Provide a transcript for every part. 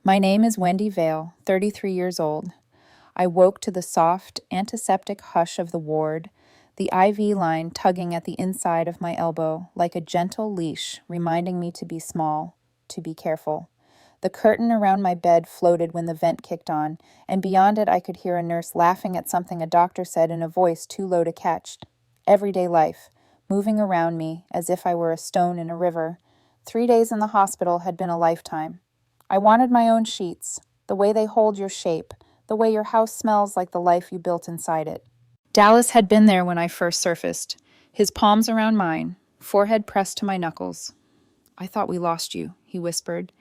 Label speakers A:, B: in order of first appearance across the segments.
A: My name is Wendy Vale, 33 years old. I woke to the soft, antiseptic hush of the ward, the IV line tugging at the inside of my elbow like a gentle leash reminding me to be small, to be careful. The curtain around my bed floated when the vent kicked on, and beyond it I could hear a nurse laughing at something a doctor said in a voice too low to catch. Everyday life, moving around me as if I were a stone in a river. 3 days in the hospital had been a lifetime. I wanted my own sheets, the way they hold your shape, the way your house smells like the life you built inside it. Dallas had been there when I first surfaced, his palms around mine, forehead pressed to my knuckles. "I thought we lost you," he whispered,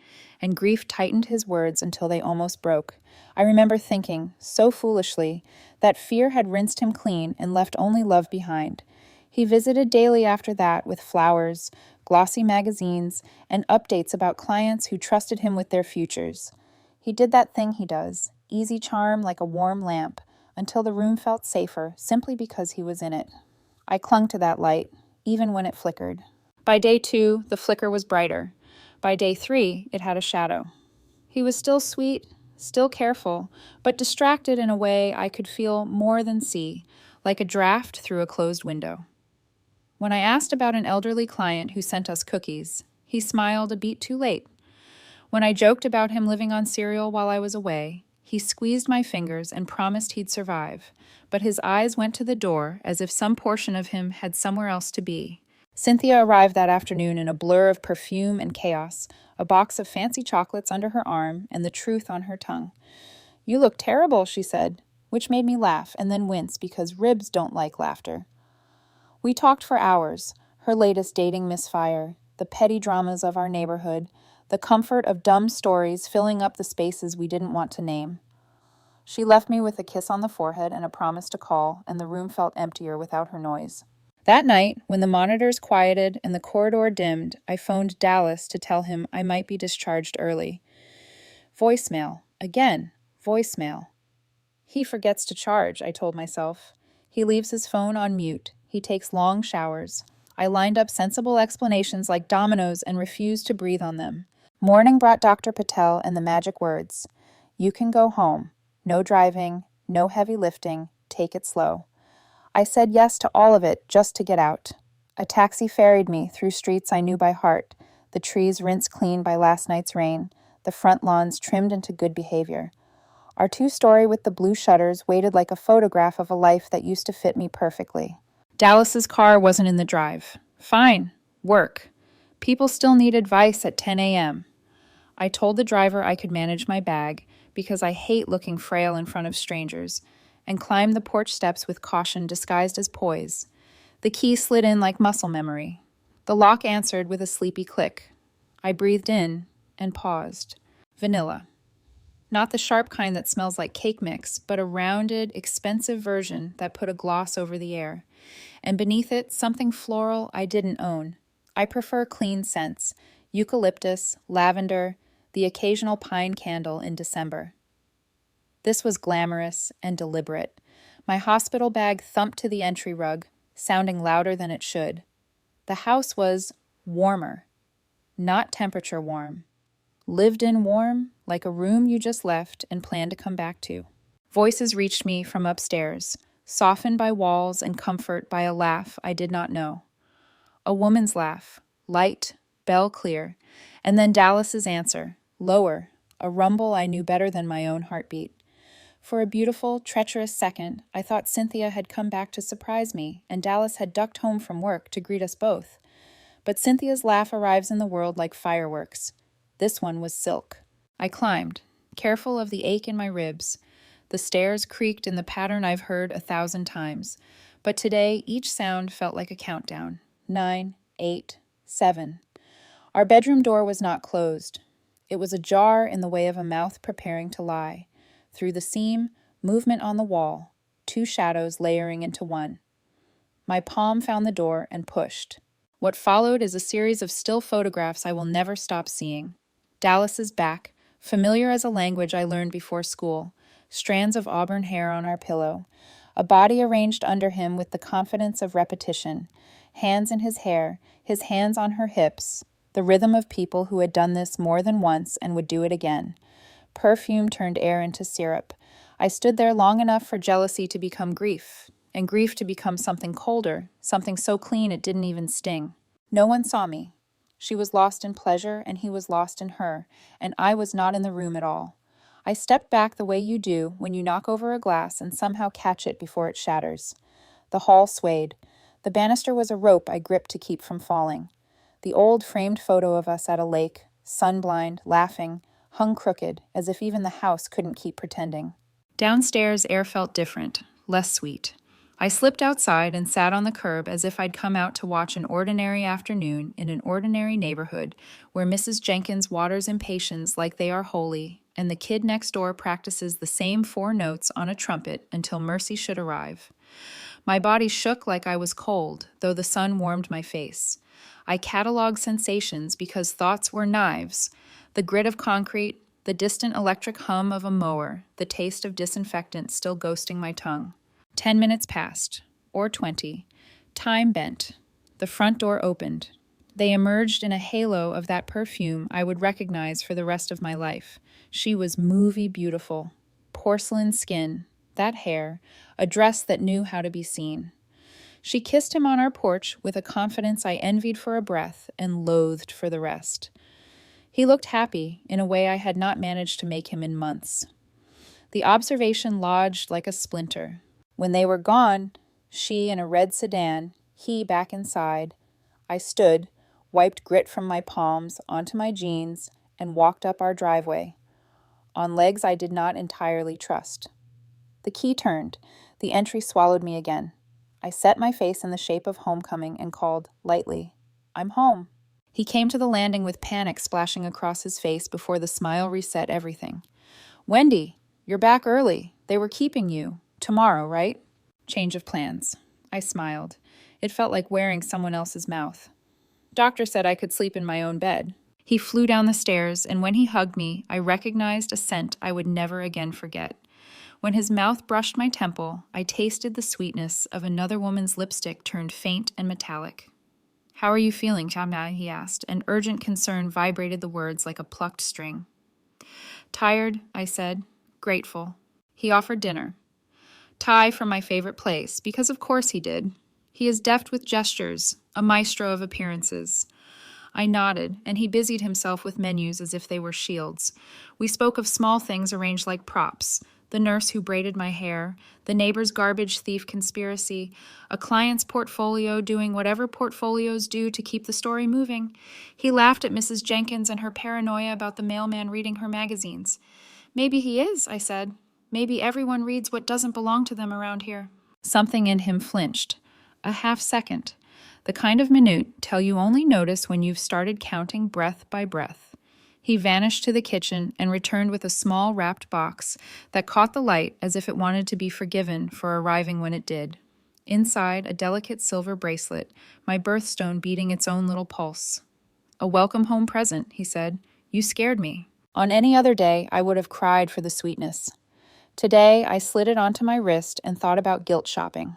A: and grief tightened his words until they almost broke. I remember thinking, so foolishly, that fear had rinsed him clean and left only love behind. He visited daily after that with flowers, glossy magazines, and updates about clients who trusted him with their futures. He did that thing he does, easy charm like a warm lamp, until the room felt safer simply because he was in it. I clung to that light, even when it flickered. By day 2, the flicker was brighter. By day 3, it had a shadow. He was still sweet, still careful, but distracted in a way I could feel more than see, like a draft through a closed window. When I asked about an elderly client who sent us cookies, he smiled a beat too late. When I joked about him living on cereal while I was away, he squeezed my fingers and promised he'd survive, but his eyes went to the door as if some portion of him had somewhere else to be. Cynthia arrived that afternoon in a blur of perfume and chaos, a box of fancy chocolates under her arm and the truth on her tongue. "You look terrible," she said, which made me laugh and then wince because ribs don't like laughter. We talked for hours, her latest dating misfire, the petty dramas of our neighborhood, the comfort of dumb stories filling up the spaces we didn't want to name. She left me with a kiss on the forehead and a promise to call, and the room felt emptier without her noise. That night, when the monitors quieted and the corridor dimmed, I phoned Dallas to tell him I might be discharged early. Voicemail. Again. Voicemail. He forgets to charge, I told myself. He leaves his phone on mute. He takes long showers. I lined up sensible explanations like dominoes and refused to breathe on them. Morning brought Dr. Patel and the magic words. "You can go home. No driving, no heavy lifting. Take it slow." I said yes to all of it just to get out. A taxi ferried me through streets I knew by heart, the trees rinsed clean by last night's rain, the front lawns trimmed into good behavior. Our two-story with the blue shutters waited like a photograph of a life that used to fit me perfectly. Dallas's car wasn't in the drive. Fine. Work. People still need advice at 10 a.m. I told the driver I could manage my bag because I hate looking frail in front of strangers, and climbed the porch steps with caution disguised as poise. The key slid in like muscle memory. The lock answered with a sleepy click. I breathed in and paused. Vanilla. Not the sharp kind that smells like cake mix, but a rounded, expensive version that put a gloss over the air. And beneath it, something floral I didn't own. I prefer clean scents, eucalyptus, lavender, the occasional pine candle in December. This was glamorous and deliberate. My hospital bag thumped to the entry rug, sounding louder than it should. The house was warmer, not temperature warm. Lived in warm, like a room you just left and planned to come back to. Voices reached me from upstairs, softened by walls and comfort by a laugh I did not know. A woman's laugh, light, bell clear, and then Dallas's answer, lower, a rumble I knew better than my own heartbeat. For a beautiful, treacherous second, I thought Cynthia had come back to surprise me, and Dallas had ducked home from work to greet us both. But Cynthia's laugh arrives in the world like fireworks. This one was silk. I climbed, careful of the ache in my ribs. The stairs creaked in the pattern I've heard 1,000 times, but today each sound felt like a countdown. 9, 8, 7. Our bedroom door was not closed. It was ajar in the way of a mouth preparing to lie. Through the seam, movement on the wall, 2 shadows layering into one. My palm found the door and pushed. What followed is a series of still photographs I will never stop seeing. Dallas's back, familiar as a language I learned before school, strands of auburn hair on our pillow, a body arranged under him with the confidence of repetition, hands in his hair, his hands on her hips, the rhythm of people who had done this more than once and would do it again. Perfume turned air into syrup. I stood there long enough for jealousy to become grief, and grief to become something colder, something so clean it didn't even sting. No one saw me. She was lost in pleasure, and he was lost in her, and I was not in the room at all. I stepped back the way you do when you knock over a glass and somehow catch it before it shatters. The hall swayed. The banister was a rope I gripped to keep from falling. The old framed photo of us at a lake, sunblind, laughing, hung crooked, as if even the house couldn't keep pretending. Downstairs, air felt different, less sweet. I slipped outside and sat on the curb as if I'd come out to watch an ordinary afternoon in an ordinary neighborhood where Mrs. Jenkins waters impatiens like they are holy, and the kid next door practices the same 4 notes on a trumpet until mercy should arrive. My body shook like I was cold, though the sun warmed my face. I cataloged sensations because thoughts were knives, the grit of concrete, the distant electric hum of a mower, the taste of disinfectant still ghosting my tongue. 10 minutes passed, or 20. Time bent. The front door opened. They emerged in a halo of that perfume I would recognize for the rest of my life. She was movie beautiful. Porcelain skin, that hair, a dress that knew how to be seen. She kissed him on our porch with a confidence I envied for a breath and loathed for the rest. He looked happy in a way I had not managed to make him in months. The observation lodged like a splinter. When they were gone, she in a red sedan, he back inside, I stood, wiped grit from my palms onto my jeans, and walked up our driveway, on legs I did not entirely trust. The key turned. The entry swallowed me again. I set my face in the shape of homecoming and called, lightly, "I'm home." He came to the landing with panic splashing across his face before the smile reset everything. "Wendy, you're back early. They were keeping you. Tomorrow, right?" Change of plans. I smiled. It felt like wearing someone else's mouth. Doctor said I could sleep in my own bed. He flew down the stairs, and when he hugged me, I recognized a scent I would never again forget. When his mouth brushed my temple, I tasted the sweetness of another woman's lipstick turned faint and metallic. "How are you feeling, Chamya?" he asked, and urgent concern vibrated the words like a plucked string. "Tired," I said. "Grateful." He offered dinner. Thai from my favorite place, because of course he did. He is deft with gestures, a maestro of appearances. I nodded, and he busied himself with menus as if they were shields. We spoke of small things arranged like props, the nurse who braided my hair, the neighbor's garbage thief conspiracy, a client's portfolio doing whatever portfolios do to keep the story moving. He laughed at Mrs. Jenkins and her paranoia about the mailman reading her magazines. "Maybe he is," I said. "Maybe everyone reads what doesn't belong to them around here." Something in him flinched. A half second. The kind of minute till you only notice when you've started counting breath by breath. He vanished to the kitchen and returned with a small wrapped box that caught the light as if it wanted to be forgiven for arriving when it did. Inside, a delicate silver bracelet, my birthstone beating its own little pulse. "A welcome home present," he said. "You scared me." On any other day, I would have cried for the sweetness. Today, I slid it onto my wrist and thought about guilt shopping.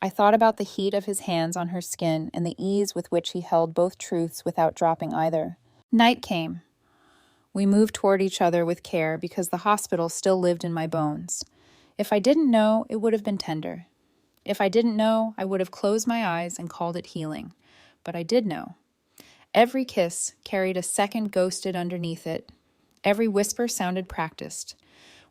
A: I thought about the heat of his hands on her skin and the ease with which he held both truths without dropping either. Night came. We moved toward each other with care because the hospital still lived in my bones. If I didn't know, it would have been tender. If I didn't know, I would have closed my eyes and called it healing. But I did know. Every kiss carried a second ghosted underneath it. Every whisper sounded practiced.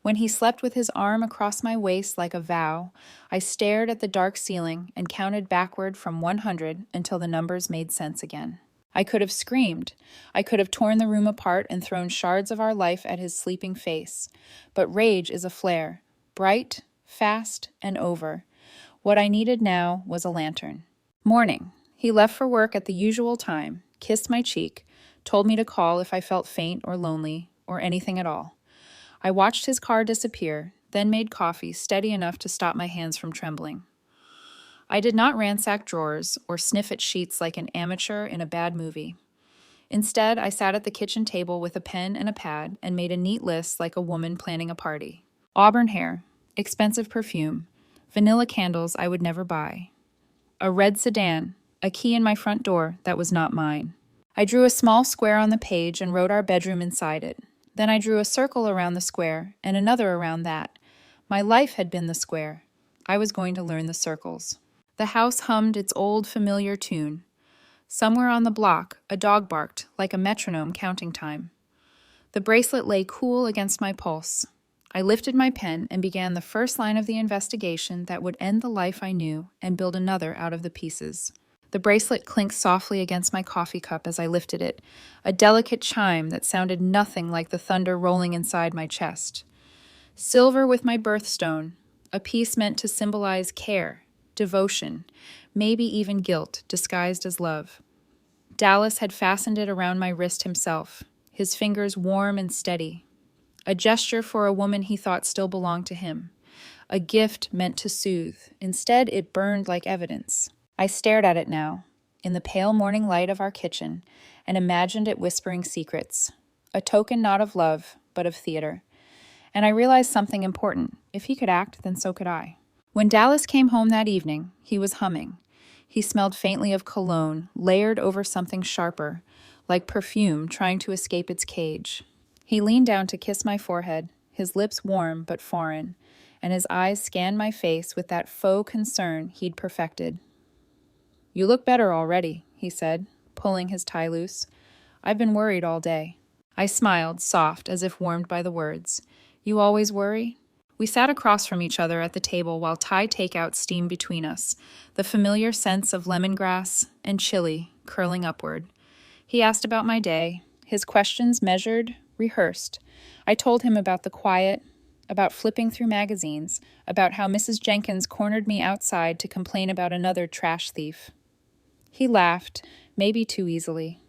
A: When he slept with his arm across my waist like a vow, I stared at the dark ceiling and counted backward from 100 until the numbers made sense again. I could have screamed. I could have torn the room apart and thrown shards of our life at his sleeping face. But rage is a flare, bright, fast, and over. What I needed now was a lantern. Morning. He left for work at the usual time, kissed my cheek, told me to call if I felt faint or lonely, or anything at all. I watched his car disappear, then made coffee steady enough to stop my hands from trembling. I did not ransack drawers or sniff at sheets like an amateur in a bad movie. Instead, I sat at the kitchen table with a pen and a pad and made a neat list like a woman planning a party. Auburn hair, expensive perfume, vanilla candles I would never buy, a red sedan, a key in my front door that was not mine. I drew a small square on the page and wrote our bedroom inside it. Then I drew a circle around the square and another around that. My life had been the square. I was going to learn the circles. The house hummed its old familiar tune. Somewhere on the block, a dog barked, like a metronome counting time. The bracelet lay cool against my pulse. I lifted my pen and began the first line of the investigation that would end the life I knew and build another out of the pieces. The bracelet clinked softly against my coffee cup as I lifted it, a delicate chime that sounded nothing like the thunder rolling inside my chest. Silver with my birthstone, a piece meant to symbolize care, devotion, maybe even guilt disguised as love. Dallas had fastened it around my wrist himself, his fingers warm and steady. A gesture for a woman he thought still belonged to him. A gift meant to soothe. Instead, it burned like evidence. I stared at it now, in the pale morning light of our kitchen, and imagined it whispering secrets. A token not of love, but of theater. And I realized something important. If he could act, then so could I. When Dallas came home that evening, he was humming. He smelled faintly of cologne, layered over something sharper, like perfume trying to escape its cage. He leaned down to kiss my forehead, his lips warm but foreign, and his eyes scanned my face with that faux concern he'd perfected. "You look better already," he said, pulling his tie loose. "I've been worried all day." I smiled, soft, as if warmed by the words. "You always worry?" We sat across from each other at the table while Thai takeout steamed between us, the familiar scents of lemongrass and chili curling upward. He asked about my day, his questions measured, rehearsed. I told him about the quiet, about flipping through magazines, about how Mrs. Jenkins cornered me outside to complain about another trash thief. He laughed, maybe too easily.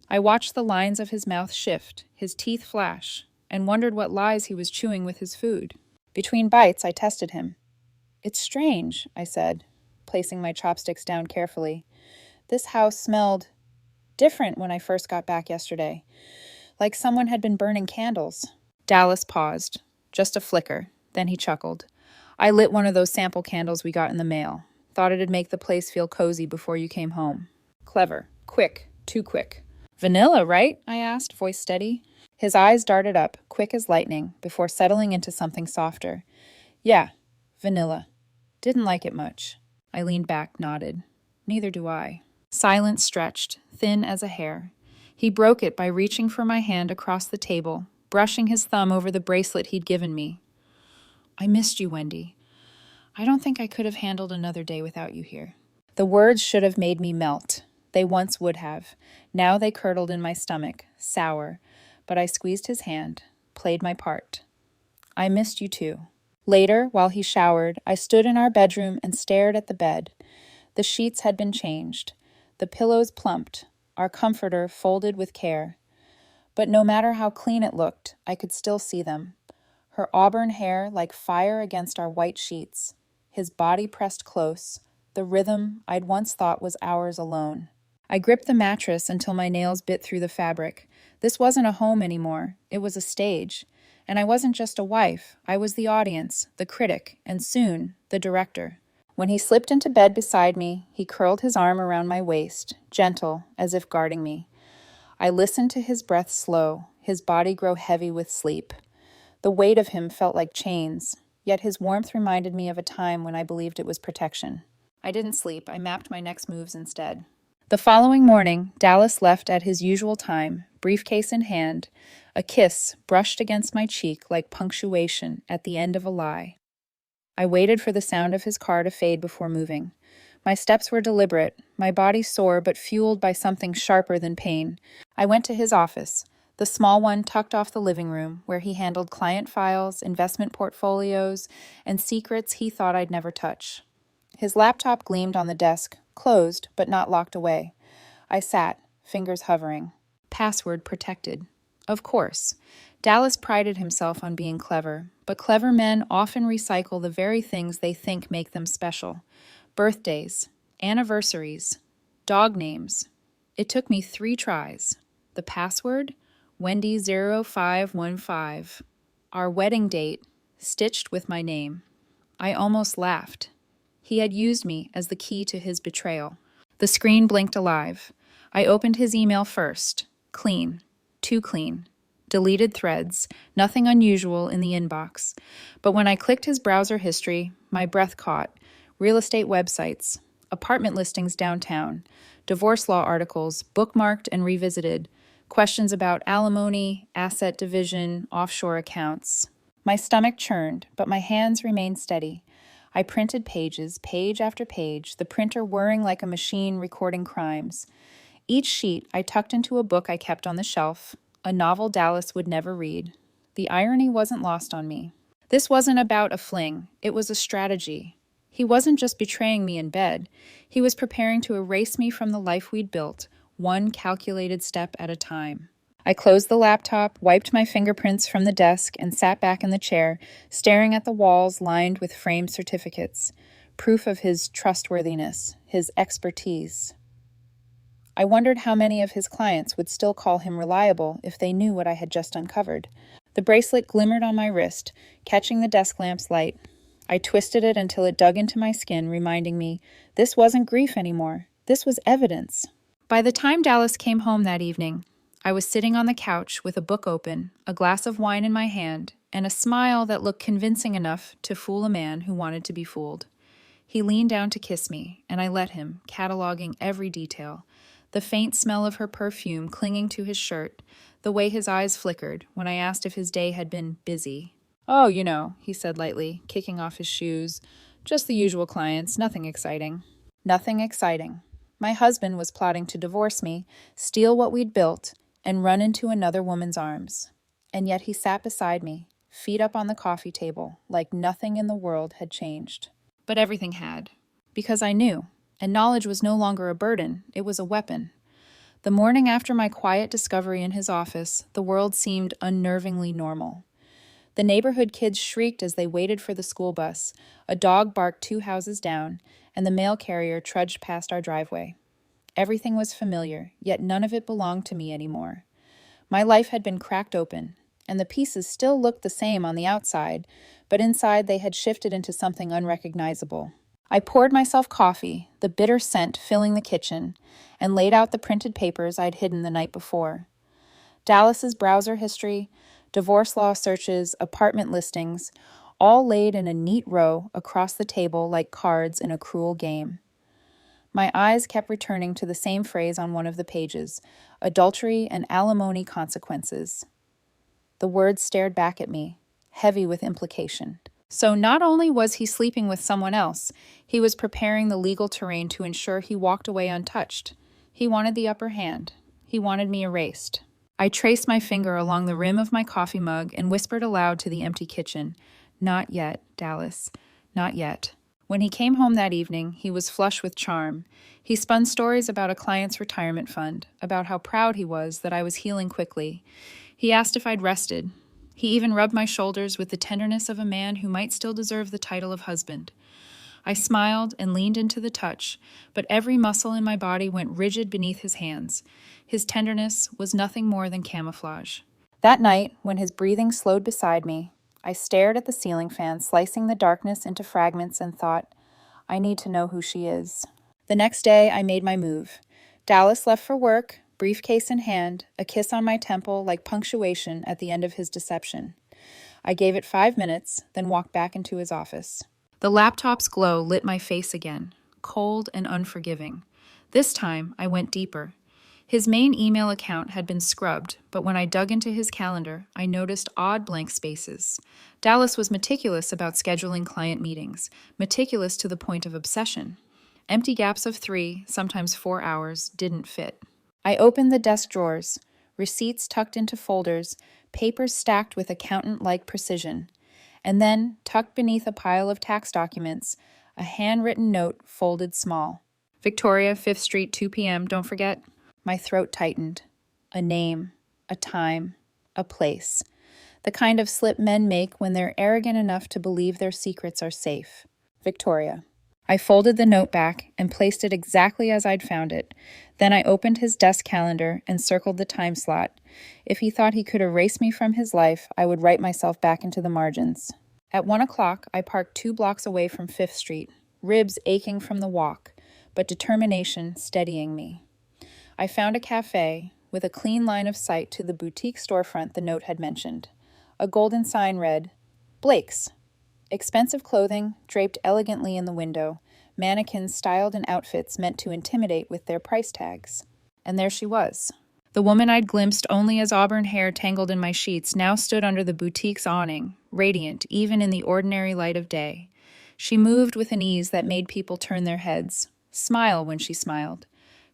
A: I watched the lines of his mouth shift, his teeth flash, and wondered what lies he was chewing with his food. Between bites, I tested him. "It's strange," I said, placing my chopsticks down carefully. "This house smelled different when I first got back yesterday, like someone had been burning candles." Dallas paused, just a flicker, then he chuckled. "I lit one of those sample candles we got in the mail. Thought it'd make the place feel cozy before you came home." Clever. Quick. Too quick. "Vanilla, right?" I asked, voice steady. His eyes darted up, quick as lightning, before settling into something softer. "Yeah, vanilla. Didn't like it much." I leaned back, nodded. "Neither do I." Silence stretched, thin as a hair. He broke it by reaching for my hand across the table, brushing his thumb over the bracelet he'd given me. "I missed you, Wendy. I don't think I could have handled another day without you here." The words should have made me melt. They once would have. Now they curdled in my stomach, sour. But I squeezed his hand, played my part. "I missed you too." Later, while he showered, I stood in our bedroom and stared at the bed. The sheets had been changed, the pillows plumped, our comforter folded with care. But no matter how clean it looked, I could still see them. Her auburn hair like fire against our white sheets, his body pressed close, the rhythm I'd once thought was ours alone. I gripped the mattress until my nails bit through the fabric. This wasn't a home anymore. It was a stage. And I wasn't just a wife. I was the audience, the critic, and soon, the director. When he slipped into bed beside me, he curled his arm around my waist, gentle, as if guarding me. I listened to his breath slow, his body grow heavy with sleep. The weight of him felt like chains, yet his warmth reminded me of a time when I believed it was protection. I didn't sleep. I mapped my next moves instead. The following morning, Dallas left at his usual time, briefcase in hand, a kiss brushed against my cheek like punctuation at the end of a lie. I waited for the sound of his car to fade before moving. My steps were deliberate, my body sore but fueled by something sharper than pain. I went to his office, the small one tucked off the living room, where he handled client files, investment portfolios, and secrets he thought I'd never touch. His laptop gleamed on the desk, closed but not locked away. I sat, fingers hovering. Password protected. Of course. Dallas prided himself on being clever, but clever men often recycle the very things they think make them special. Birthdays, anniversaries, dog names. It took me 3 tries. The password? Wendy0515. Our wedding date, stitched with my name. I almost laughed. He had used me as the key to his betrayal. The screen blinked alive. I opened his email first. Clean. Too clean. deleted threads, nothing unusual in the inbox. But when I clicked his browser history, my breath caught. Real estate websites, apartment listings downtown, divorce law articles, bookmarked and revisited, questions about alimony, asset division, offshore accounts. My stomach churned, but my hands remained steady. I printed pages, page after page, the printer whirring like a machine recording crimes. Each sheet I tucked into a book I kept on the shelf, a novel Dallas would never read. The irony wasn't lost on me. This wasn't about a fling, it was a strategy. He wasn't just betraying me in bed, he was preparing to erase me from the life we'd built, one calculated step at a time. I closed the laptop, wiped my fingerprints from the desk, and sat back in the chair, staring at the walls lined with framed certificates, proof of his trustworthiness, his expertise. I wondered how many of his clients would still call him reliable if they knew what I had just uncovered. The bracelet glimmered on my wrist, catching the desk lamp's light. I twisted it until it dug into my skin, reminding me, this wasn't grief anymore. This was evidence. By the time Dallas came home that evening, I was sitting on the couch with a book open, a glass of wine in my hand, and a smile that looked convincing enough to fool a man who wanted to be fooled. He leaned down to kiss me, and I let him, cataloging every detail. The faint smell of her perfume clinging to his shirt, the way his eyes flickered when I asked if his day had been busy. "Oh, he said lightly, kicking off his shoes. "Just the usual clients, nothing exciting." Nothing exciting. My husband was plotting to divorce me, steal what we'd built, and run into another woman's arms. And yet he sat beside me, feet up on the coffee table, like nothing in the world had changed. But everything had. Because I knew. And knowledge was no longer a burden, it was a weapon. The morning after my quiet discovery in his office, the world seemed unnervingly normal. The neighborhood kids shrieked as they waited for the school bus, a dog barked 2 houses down, and the mail carrier trudged past our driveway. Everything was familiar, yet none of it belonged to me anymore. My life had been cracked open, and the pieces still looked the same on the outside, but inside they had shifted into something unrecognizable. I poured myself coffee, the bitter scent filling the kitchen, and laid out the printed papers I'd hidden the night before. Dallas's browser history, divorce law searches, apartment listings, all laid in a neat row across the table like cards in a cruel game. My eyes kept returning to the same phrase on one of the pages, adultery and alimony consequences. The words stared back at me, heavy with implication. So not only was he sleeping with someone else, he was preparing the legal terrain to ensure he walked away untouched. He wanted the upper hand. He wanted me erased. I traced my finger along the rim of my coffee mug and whispered aloud to the empty kitchen, "Not yet, Dallas. Not yet." When he came home that evening, he was flush with charm. He spun stories about a client's retirement fund, about how proud he was that I was healing quickly. He asked if I'd rested. He even rubbed my shoulders with the tenderness of a man who might still deserve the title of husband. I smiled and leaned into the touch, but every muscle in my body went rigid beneath his hands. His tenderness was nothing more than camouflage. That night, when his breathing slowed beside me, I stared at the ceiling fan, slicing the darkness into fragments, and thought, I need to know who she is. The next day, I made my move. Dallas left for work, briefcase in hand, a kiss on my temple like punctuation at the end of his deception. I gave it 5 minutes, then walked back into his office. The laptop's glow lit my face again, cold and unforgiving. This time, I went deeper. His main email account had been scrubbed, but when I dug into his calendar, I noticed odd blank spaces. Dallas was meticulous about scheduling client meetings, meticulous to the point of obsession. Empty gaps of 3, sometimes 4 hours, didn't fit. I opened the desk drawers, receipts tucked into folders, papers stacked with accountant-like precision. And then, tucked beneath a pile of tax documents, a handwritten note folded small. Victoria, 5th Street, 2 p.m., don't forget. My throat tightened. A name, a time, a place. The kind of slip men make when they're arrogant enough to believe their secrets are safe. Victoria. I folded the note back and placed it exactly as I'd found it. Then I opened his desk calendar and circled the time slot. If he thought he could erase me from his life, I would write myself back into the margins. At 1 o'clock, I parked 2 blocks away from 5th Street, ribs aching from the walk, but determination steadying me. I found a cafe, with a clean line of sight to the boutique storefront the note had mentioned. A golden sign read, "Blake's." Expensive clothing draped elegantly in the window, mannequins styled in outfits meant to intimidate with their price tags. And there she was. The woman I'd glimpsed only as auburn hair tangled in my sheets now stood under the boutique's awning, radiant even in the ordinary light of day. She moved with an ease that made people turn their heads, smile when she smiled.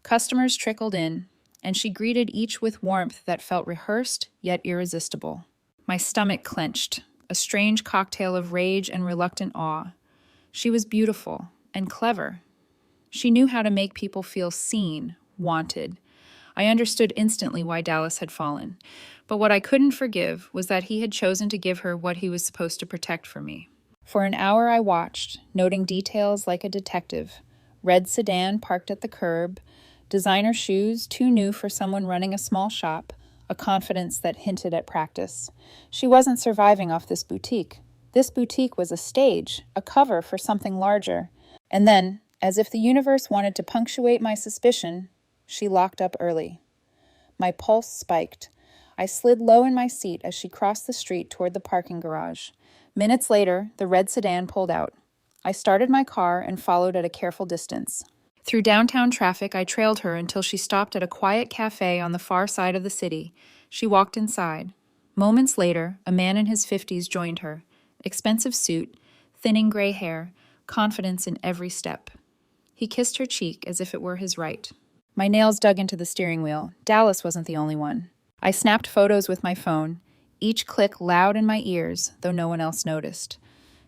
A: Customers trickled in, and she greeted each with warmth that felt rehearsed yet irresistible. My stomach clenched, a strange cocktail of rage and reluctant awe. She was beautiful and clever. She knew how to make people feel seen, wanted. I understood instantly why Dallas had fallen, but what I couldn't forgive was that he had chosen to give her what he was supposed to protect for me. For an hour I watched, noting details like a detective. Red sedan parked at the curb, designer shoes too new for someone running a small shop, a confidence that hinted at practice. She wasn't surviving off this boutique. This boutique was a stage, a cover for something larger. And then, as if the universe wanted to punctuate my suspicion, she locked up early. My pulse spiked. I slid low in my seat as she crossed the street toward the parking garage. Minutes later, the red sedan pulled out. I started my car and followed at a careful distance. Through downtown traffic, I trailed her until she stopped at a quiet cafe on the far side of the city. She walked inside. Moments later, a man in his 50s joined her. Expensive suit, thinning gray hair, confidence in every step. He kissed her cheek as if it were his right. My nails dug into the steering wheel. Dallas wasn't the only one. I snapped photos with my phone, each click loud in my ears, though no one else noticed.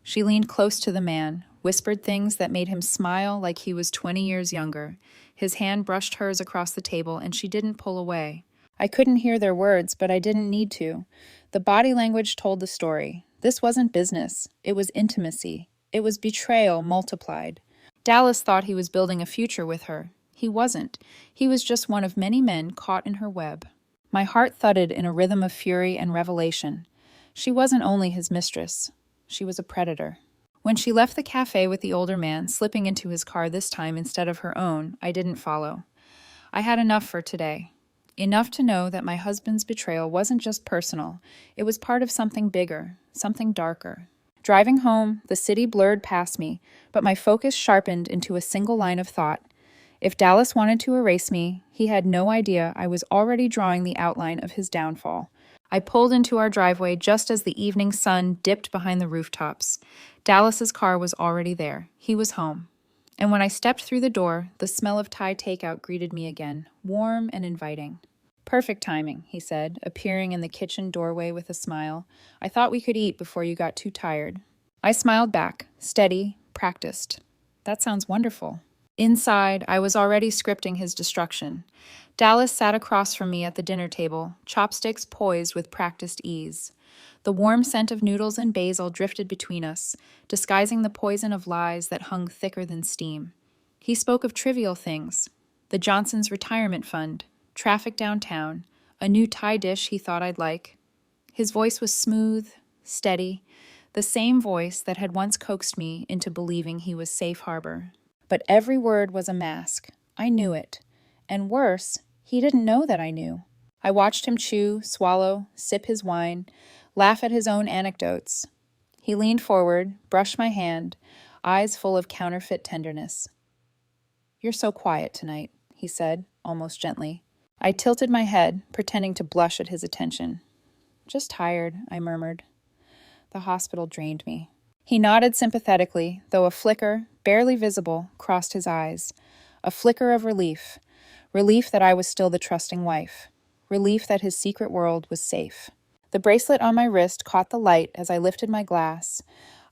A: She leaned close to the man, whispered things that made him smile like he was 20 years younger. His hand brushed hers across the table, and she didn't pull away. I couldn't hear their words, but I didn't need to. The body language told the story. This wasn't business. It was intimacy. It was betrayal multiplied. Dallas thought he was building a future with her. He wasn't. He was just one of many men caught in her web. My heart thudded in a rhythm of fury and revelation. She wasn't only his mistress. She was a predator. When she left the cafe with the older man, slipping into his car this time instead of her own, I didn't follow. I had enough for today. Enough to know that my husband's betrayal wasn't just personal. It was part of something bigger, something darker. Driving home, the city blurred past me, but my focus sharpened into a single line of thought. If Dallas wanted to erase me, he had no idea I was already drawing the outline of his downfall. I pulled into our driveway just as the evening sun dipped behind the rooftops. Dallas's car was already there. He was home. And when I stepped through the door, the smell of Thai takeout greeted me again, warm and inviting. "Perfect timing," he said, appearing in the kitchen doorway with a smile. "I thought we could eat before you got too tired." I smiled back, steady, practiced. "That sounds wonderful." Inside, I was already scripting his destruction. Dallas sat across from me at the dinner table, chopsticks poised with practiced ease. The warm scent of noodles and basil drifted between us, disguising the poison of lies that hung thicker than steam. He spoke of trivial things: the Johnsons' retirement fund, traffic downtown, a new Thai dish he thought I'd like. His voice was smooth, steady, the same voice that had once coaxed me into believing he was safe harbor. But every word was a mask. I knew it. And worse, he didn't know that I knew. I watched him chew, swallow, sip his wine, laugh at his own anecdotes. He leaned forward, brushed my hand, eyes full of counterfeit tenderness. "You're so quiet tonight," he said, almost gently. I tilted my head, pretending to blush at his attention. "Just tired," I murmured. "The hospital drained me." He nodded sympathetically, though a flicker, barely visible, crossed his eyes. A flicker of relief. Relief that I was still the trusting wife. Relief that his secret world was safe. The bracelet on my wrist caught the light as I lifted my glass.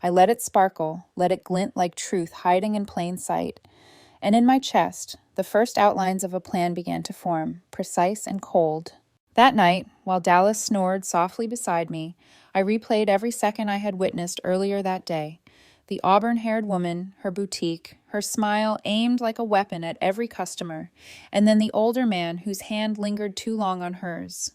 A: I let it sparkle, let it glint like truth hiding in plain sight. And in my chest, the first outlines of a plan began to form, precise and cold. That night, while Dallas snored softly beside me, I replayed every second I had witnessed earlier that day. The auburn-haired woman, her boutique, her smile aimed like a weapon at every customer, and then the older man whose hand lingered too long on hers.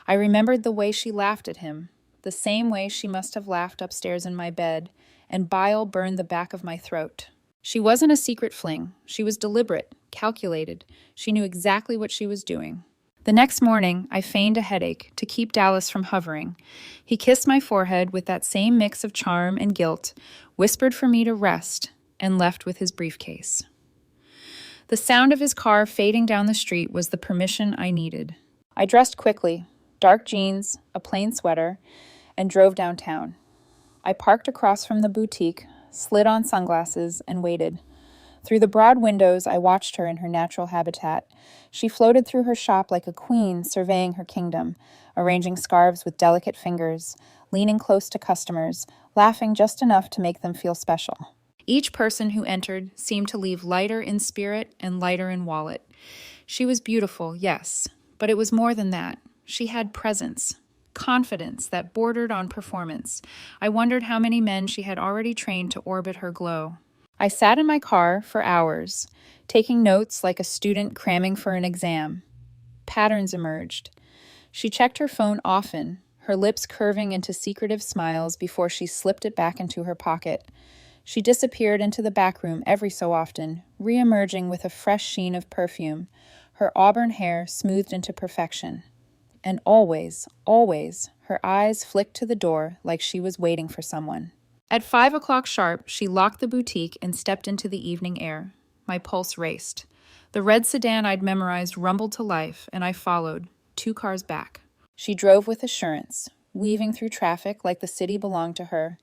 A: I remembered the way she laughed at him, the same way she must have laughed upstairs in my bed, and bile burned the back of my throat. She wasn't a secret fling. She was deliberate, calculated. She knew exactly what she was doing. The next morning, I feigned a headache to keep Dallas from hovering. He kissed my forehead with that same mix of charm and guilt, whispered for me to rest, and left with his briefcase. The sound of his car fading down the street was the permission I needed. I dressed quickly, dark jeans, a plain sweater, and drove downtown. I parked across from the boutique, slid on sunglasses, and waited. Through the broad windows, I watched her in her natural habitat. She floated through her shop like a queen surveying her kingdom, arranging scarves with delicate fingers, leaning close to customers, laughing just enough to make them feel special. Each person who entered seemed to leave lighter in spirit and lighter in wallet. She was beautiful, yes, but it was more than that. She had presence, confidence that bordered on performance. I wondered how many men she had already trained to orbit her glow. I sat in my car for hours, taking notes like a student cramming for an exam. Patterns emerged. She checked her phone often, her lips curving into secretive smiles before she slipped it back into her pocket. She disappeared into the back room every so often, re-emerging with a fresh sheen of perfume, her auburn hair smoothed into perfection. And always, always, her eyes flicked to the door like she was waiting for someone. At 5 o'clock sharp, she locked the boutique and stepped into the evening air. My pulse raced. The red sedan I'd memorized rumbled to life, and I followed, 2 cars back. She drove with assurance, weaving through traffic like the city belonged to her.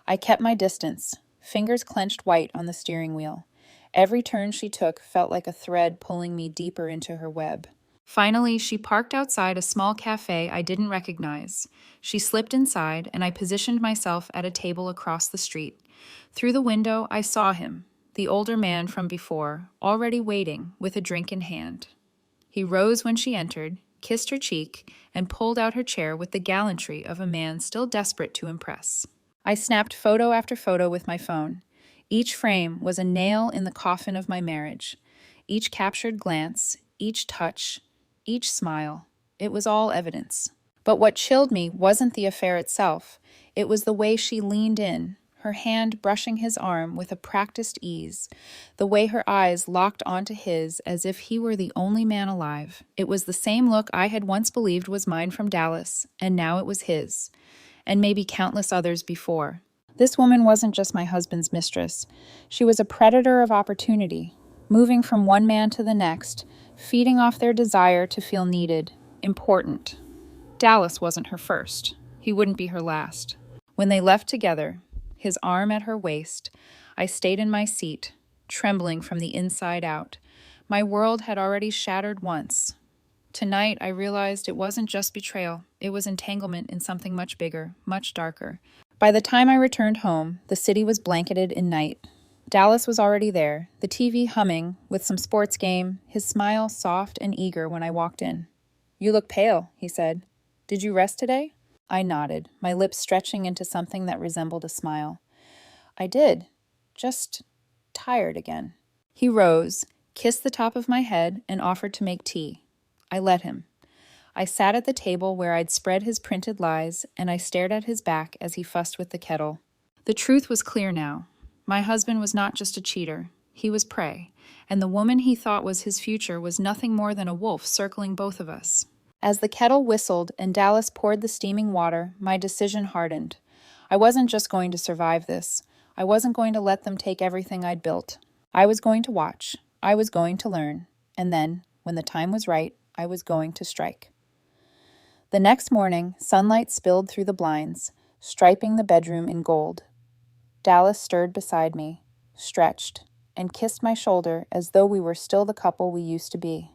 A: I kept my distance, fingers clenched white on the steering wheel. Every turn she took felt like a thread pulling me deeper into her web. Finally, she parked outside a small cafe I didn't recognize. She slipped inside, and I positioned myself at a table across the street. Through the window, I saw him, the older man from before, already waiting with a drink in hand. He rose when she entered, kissed her cheek, and pulled out her chair with the gallantry of a man still desperate to impress. I snapped photo after photo with my phone. Each frame was a nail in the coffin of my marriage. Each captured glance, each touch, each smile. It was all evidence. But what chilled me wasn't the affair itself. It was the way she leaned in, her hand brushing his arm with a practiced ease, the way her eyes locked onto his as if he were the only man alive. It was the same look I had once believed was mine from Dallas, and now it was his, and maybe countless others before. This woman wasn't just my husband's mistress. She was a predator of opportunity, moving from one man to the next, feeding off their desire to feel needed, important. Dallas wasn't her first. He wouldn't be her last. When they left together, his arm at her waist, I stayed in my seat, trembling from the inside out. My world had already shattered once. Tonight, I realized it wasn't just betrayal. It was entanglement in something much bigger, much darker. By the time I returned home, the city was blanketed in night. Dallas was already there, the TV humming with some sports game, his smile soft and eager when I walked in. "You look pale," he said. "Did you rest today?" I nodded, my lips stretching into something that resembled a smile. "I did. Just tired again." He rose, kissed the top of my head, and offered to make tea. I let him. I sat at the table where I'd spread his printed lies, and I stared at his back as he fussed with the kettle. The truth was clear now. My husband was not just a cheater. He was prey, and the woman he thought was his future was nothing more than a wolf circling both of us. As the kettle whistled and Dallas poured the steaming water, my decision hardened. I wasn't just going to survive this. I wasn't going to let them take everything I'd built. I was going to watch. I was going to learn. And then, when the time was right, I was going to strike. The next morning, sunlight spilled through the blinds, striping the bedroom in gold. Dallas stirred beside me, stretched, and kissed my shoulder as though we were still the couple we used to be.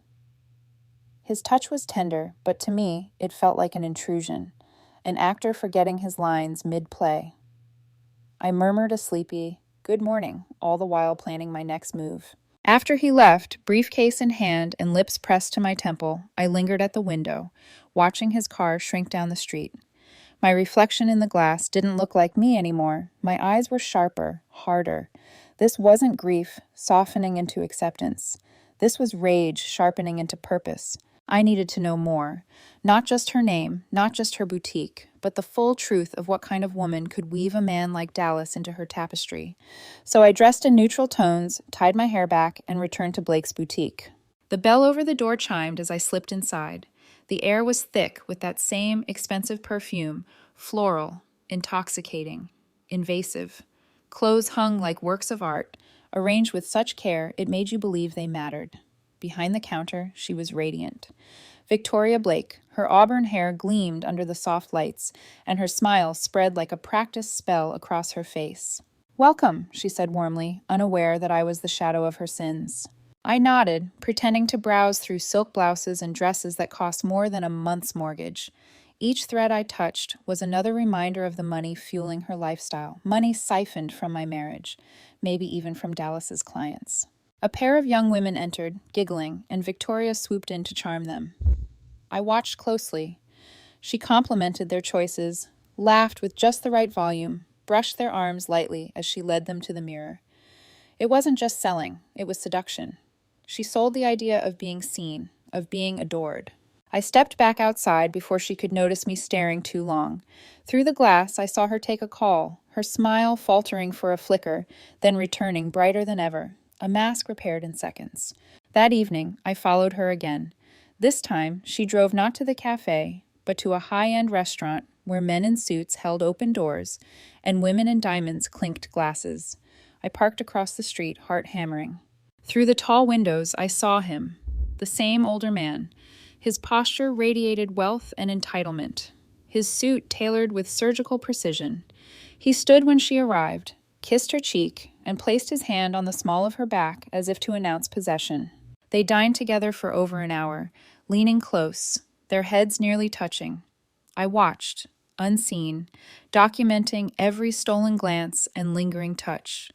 A: His touch was tender, but to me, it felt like an intrusion, an actor forgetting his lines mid-play. I murmured a sleepy, "Good morning," all the while planning my next move. After he left, briefcase in hand and lips pressed to my temple, I lingered at the window, watching his car shrink down the street. My reflection in the glass didn't look like me anymore. My eyes were sharper, harder. This wasn't grief softening into acceptance. This was rage sharpening into purpose. I needed to know more. Not just her name, not just her boutique, but the full truth of what kind of woman could weave a man like Dallas into her tapestry. So I dressed in neutral tones, tied my hair back, and returned to Blake's boutique. The bell over the door chimed as I slipped inside. The air was thick with that same expensive perfume, floral, intoxicating, invasive. Clothes hung like works of art, arranged with such care it made you believe they mattered. Behind the counter, she was radiant. Victoria Blake, her auburn hair gleamed under the soft lights, and her smile spread like a practiced spell across her face. "Welcome," she said warmly, unaware that I was the shadow of her sins. I nodded, pretending to browse through silk blouses and dresses that cost more than a month's mortgage. Each thread I touched was another reminder of the money fueling her lifestyle, money siphoned from my marriage, maybe even from Dallas's clients. A pair of young women entered, giggling, and Victoria swooped in to charm them. I watched closely. She complimented their choices, laughed with just the right volume, brushed their arms lightly as she led them to the mirror. It wasn't just selling, it was seduction. She sold the idea of being seen, of being adored. I stepped back outside before she could notice me staring too long. Through the glass, I saw her take a call, her smile faltering for a flicker, then returning brighter than ever, a mask repaired in seconds. That evening, I followed her again. This time, she drove not to the cafe, but to a high-end restaurant where men in suits held open doors and women in diamonds clinked glasses. I parked across the street, heart hammering. Through the tall windows, I saw him, the same older man. His posture radiated wealth and entitlement, his suit tailored with surgical precision. He stood when she arrived, kissed her cheek, and placed his hand on the small of her back as if to announce possession. They dined together for over an hour, leaning close, their heads nearly touching. I watched, unseen, documenting every stolen glance and lingering touch.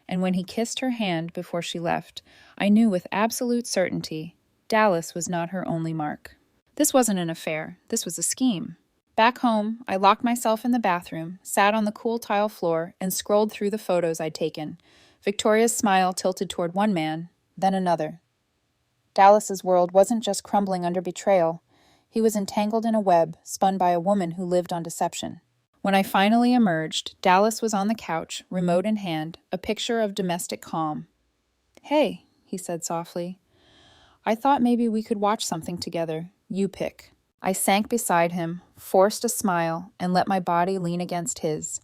A: And when he kissed her hand before she left, I knew with absolute certainty Dallas was not her only mark. This wasn't an affair. This was a scheme. Back home, I locked myself in the bathroom, sat on the cool tile floor, and scrolled through the photos I'd taken. Victoria's smile tilted toward one man, then another. Dallas's world wasn't just crumbling under betrayal. He was entangled in a web spun by a woman who lived on deception. When I finally emerged, Dallas was on the couch, remote in hand, a picture of domestic calm. "Hey," he said softly. "I thought maybe we could watch something together. You pick." I sank beside him, forced a smile, and let my body lean against his.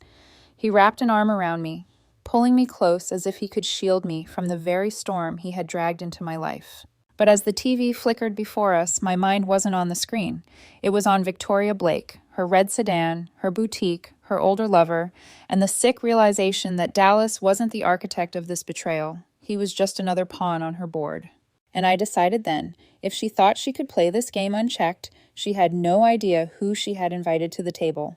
A: He wrapped an arm around me, pulling me close as if he could shield me from the very storm he had dragged into my life. But as the TV flickered before us, my mind wasn't on the screen. It was on Victoria Blake, her red sedan, her boutique, her older lover, and the sick realization that Dallas wasn't the architect of this betrayal. He was just another pawn on her board. And I decided then, if she thought she could play this game unchecked, she had no idea who she had invited to the table.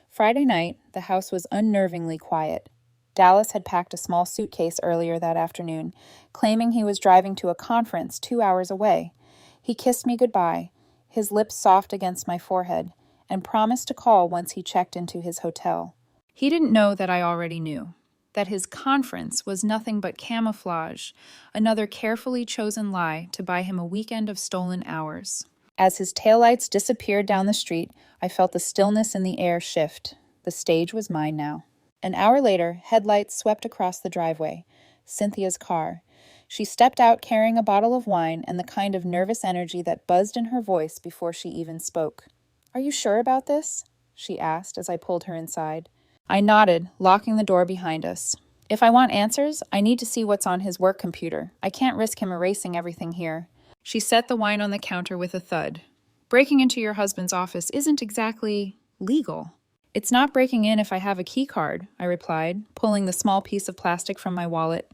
A: Friday night, the house was unnervingly quiet. Dallas had packed a small suitcase earlier that afternoon, claiming he was driving to a conference 2 hours away. He kissed me goodbye, his lips soft against my forehead, and promised to call once he checked into his hotel. He didn't know that I already knew, that his conference was nothing but camouflage, another carefully chosen lie to buy him a weekend of stolen hours. As his taillights disappeared down the street, I felt the stillness in the air shift. The stage was mine now. An hour later, headlights swept across the driveway. Cynthia's car. She stepped out carrying a bottle of wine and the kind of nervous energy that buzzed in her voice before she even spoke. "Are you sure about this?" she asked as I pulled her inside. I nodded, locking the door behind us. "If I want answers, I need to see what's on his work computer. I can't risk him erasing everything here." She set the wine on the counter with a thud. "Breaking into your husband's office isn't exactly legal." "It's not breaking in if I have a key card," I replied, pulling the small piece of plastic from my wallet.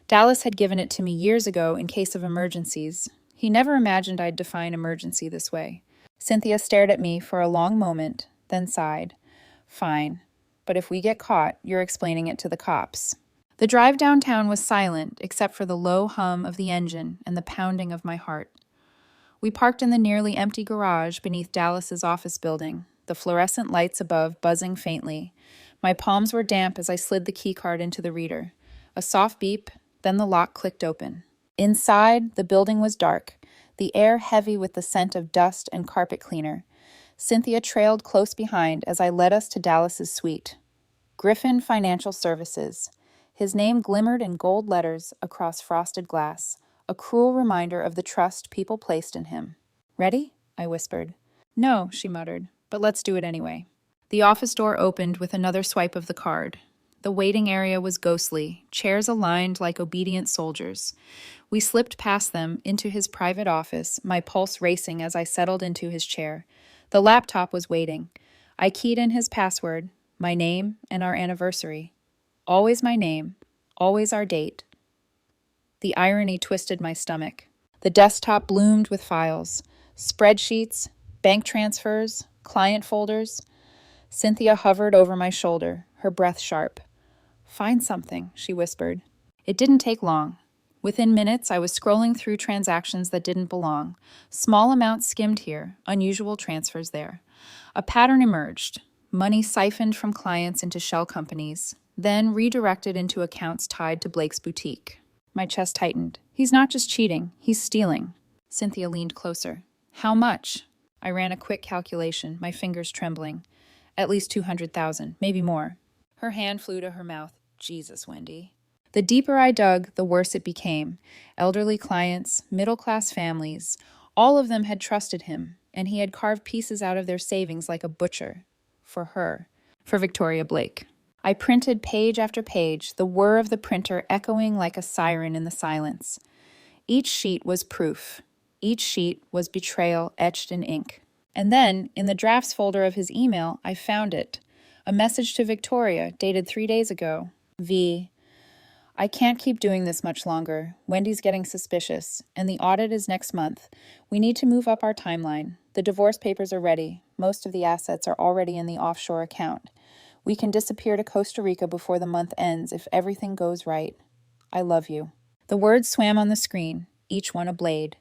A: Dallas had given it to me years ago in case of emergencies. He never imagined I'd define emergency this way. Cynthia stared at me for a long moment, then sighed. "Fine. But if we get caught, you're explaining it to the cops." The drive downtown was silent, except for the low hum of the engine and the pounding of my heart. We parked in the nearly empty garage beneath Dallas's office building, the fluorescent lights above buzzing faintly. My palms were damp as I slid the keycard into the reader. A soft beep, then the lock clicked open. Inside, the building was dark, the air heavy with the scent of dust and carpet cleaner. Cynthia trailed close behind as I led us to Dallas's suite. Griffin Financial Services. His name glimmered in gold letters across frosted glass, a cruel reminder of the trust people placed in him. "Ready?" I whispered. "No," she muttered, "but let's do it anyway." The office door opened with another swipe of the card. The waiting area was ghostly, chairs aligned like obedient soldiers. We slipped past them into his private office, my pulse racing as I settled into his chair. The laptop was waiting. I keyed in his password, my name, and our anniversary. Always my name, always our date. The irony twisted my stomach. The desktop bloomed with files, spreadsheets, bank transfers, client folders. Cynthia hovered over my shoulder, her breath sharp. "Find something," she whispered. It didn't take long. Within minutes, I was scrolling through transactions that didn't belong. Small amounts skimmed here, unusual transfers there. A pattern emerged. Money siphoned from clients into shell companies, then redirected into accounts tied to Blake's boutique. My chest tightened. He's not just cheating, he's stealing. Cynthia leaned closer. "How much?" I ran a quick calculation, my fingers trembling. At least 200,000, maybe more. Her hand flew to her mouth. "Jesus, Wendy." The deeper I dug, the worse it became. Elderly clients, middle-class families, all of them had trusted him, and he had carved pieces out of their savings like a butcher. For her. For Victoria Blake. I printed page after page, the whir of the printer echoing like a siren in the silence. Each sheet was proof. Each sheet was betrayal etched in ink. And then, in the drafts folder of his email, I found it. A message to Victoria, dated 3 days ago. I can't keep doing this much longer. Wendy's getting suspicious, and the audit is next month. We need to move up our timeline. The divorce papers are ready. Most of the assets are already in the offshore account. We can disappear to Costa Rica before the month ends if everything goes right. I love you. The words swam on the screen, each one a blade.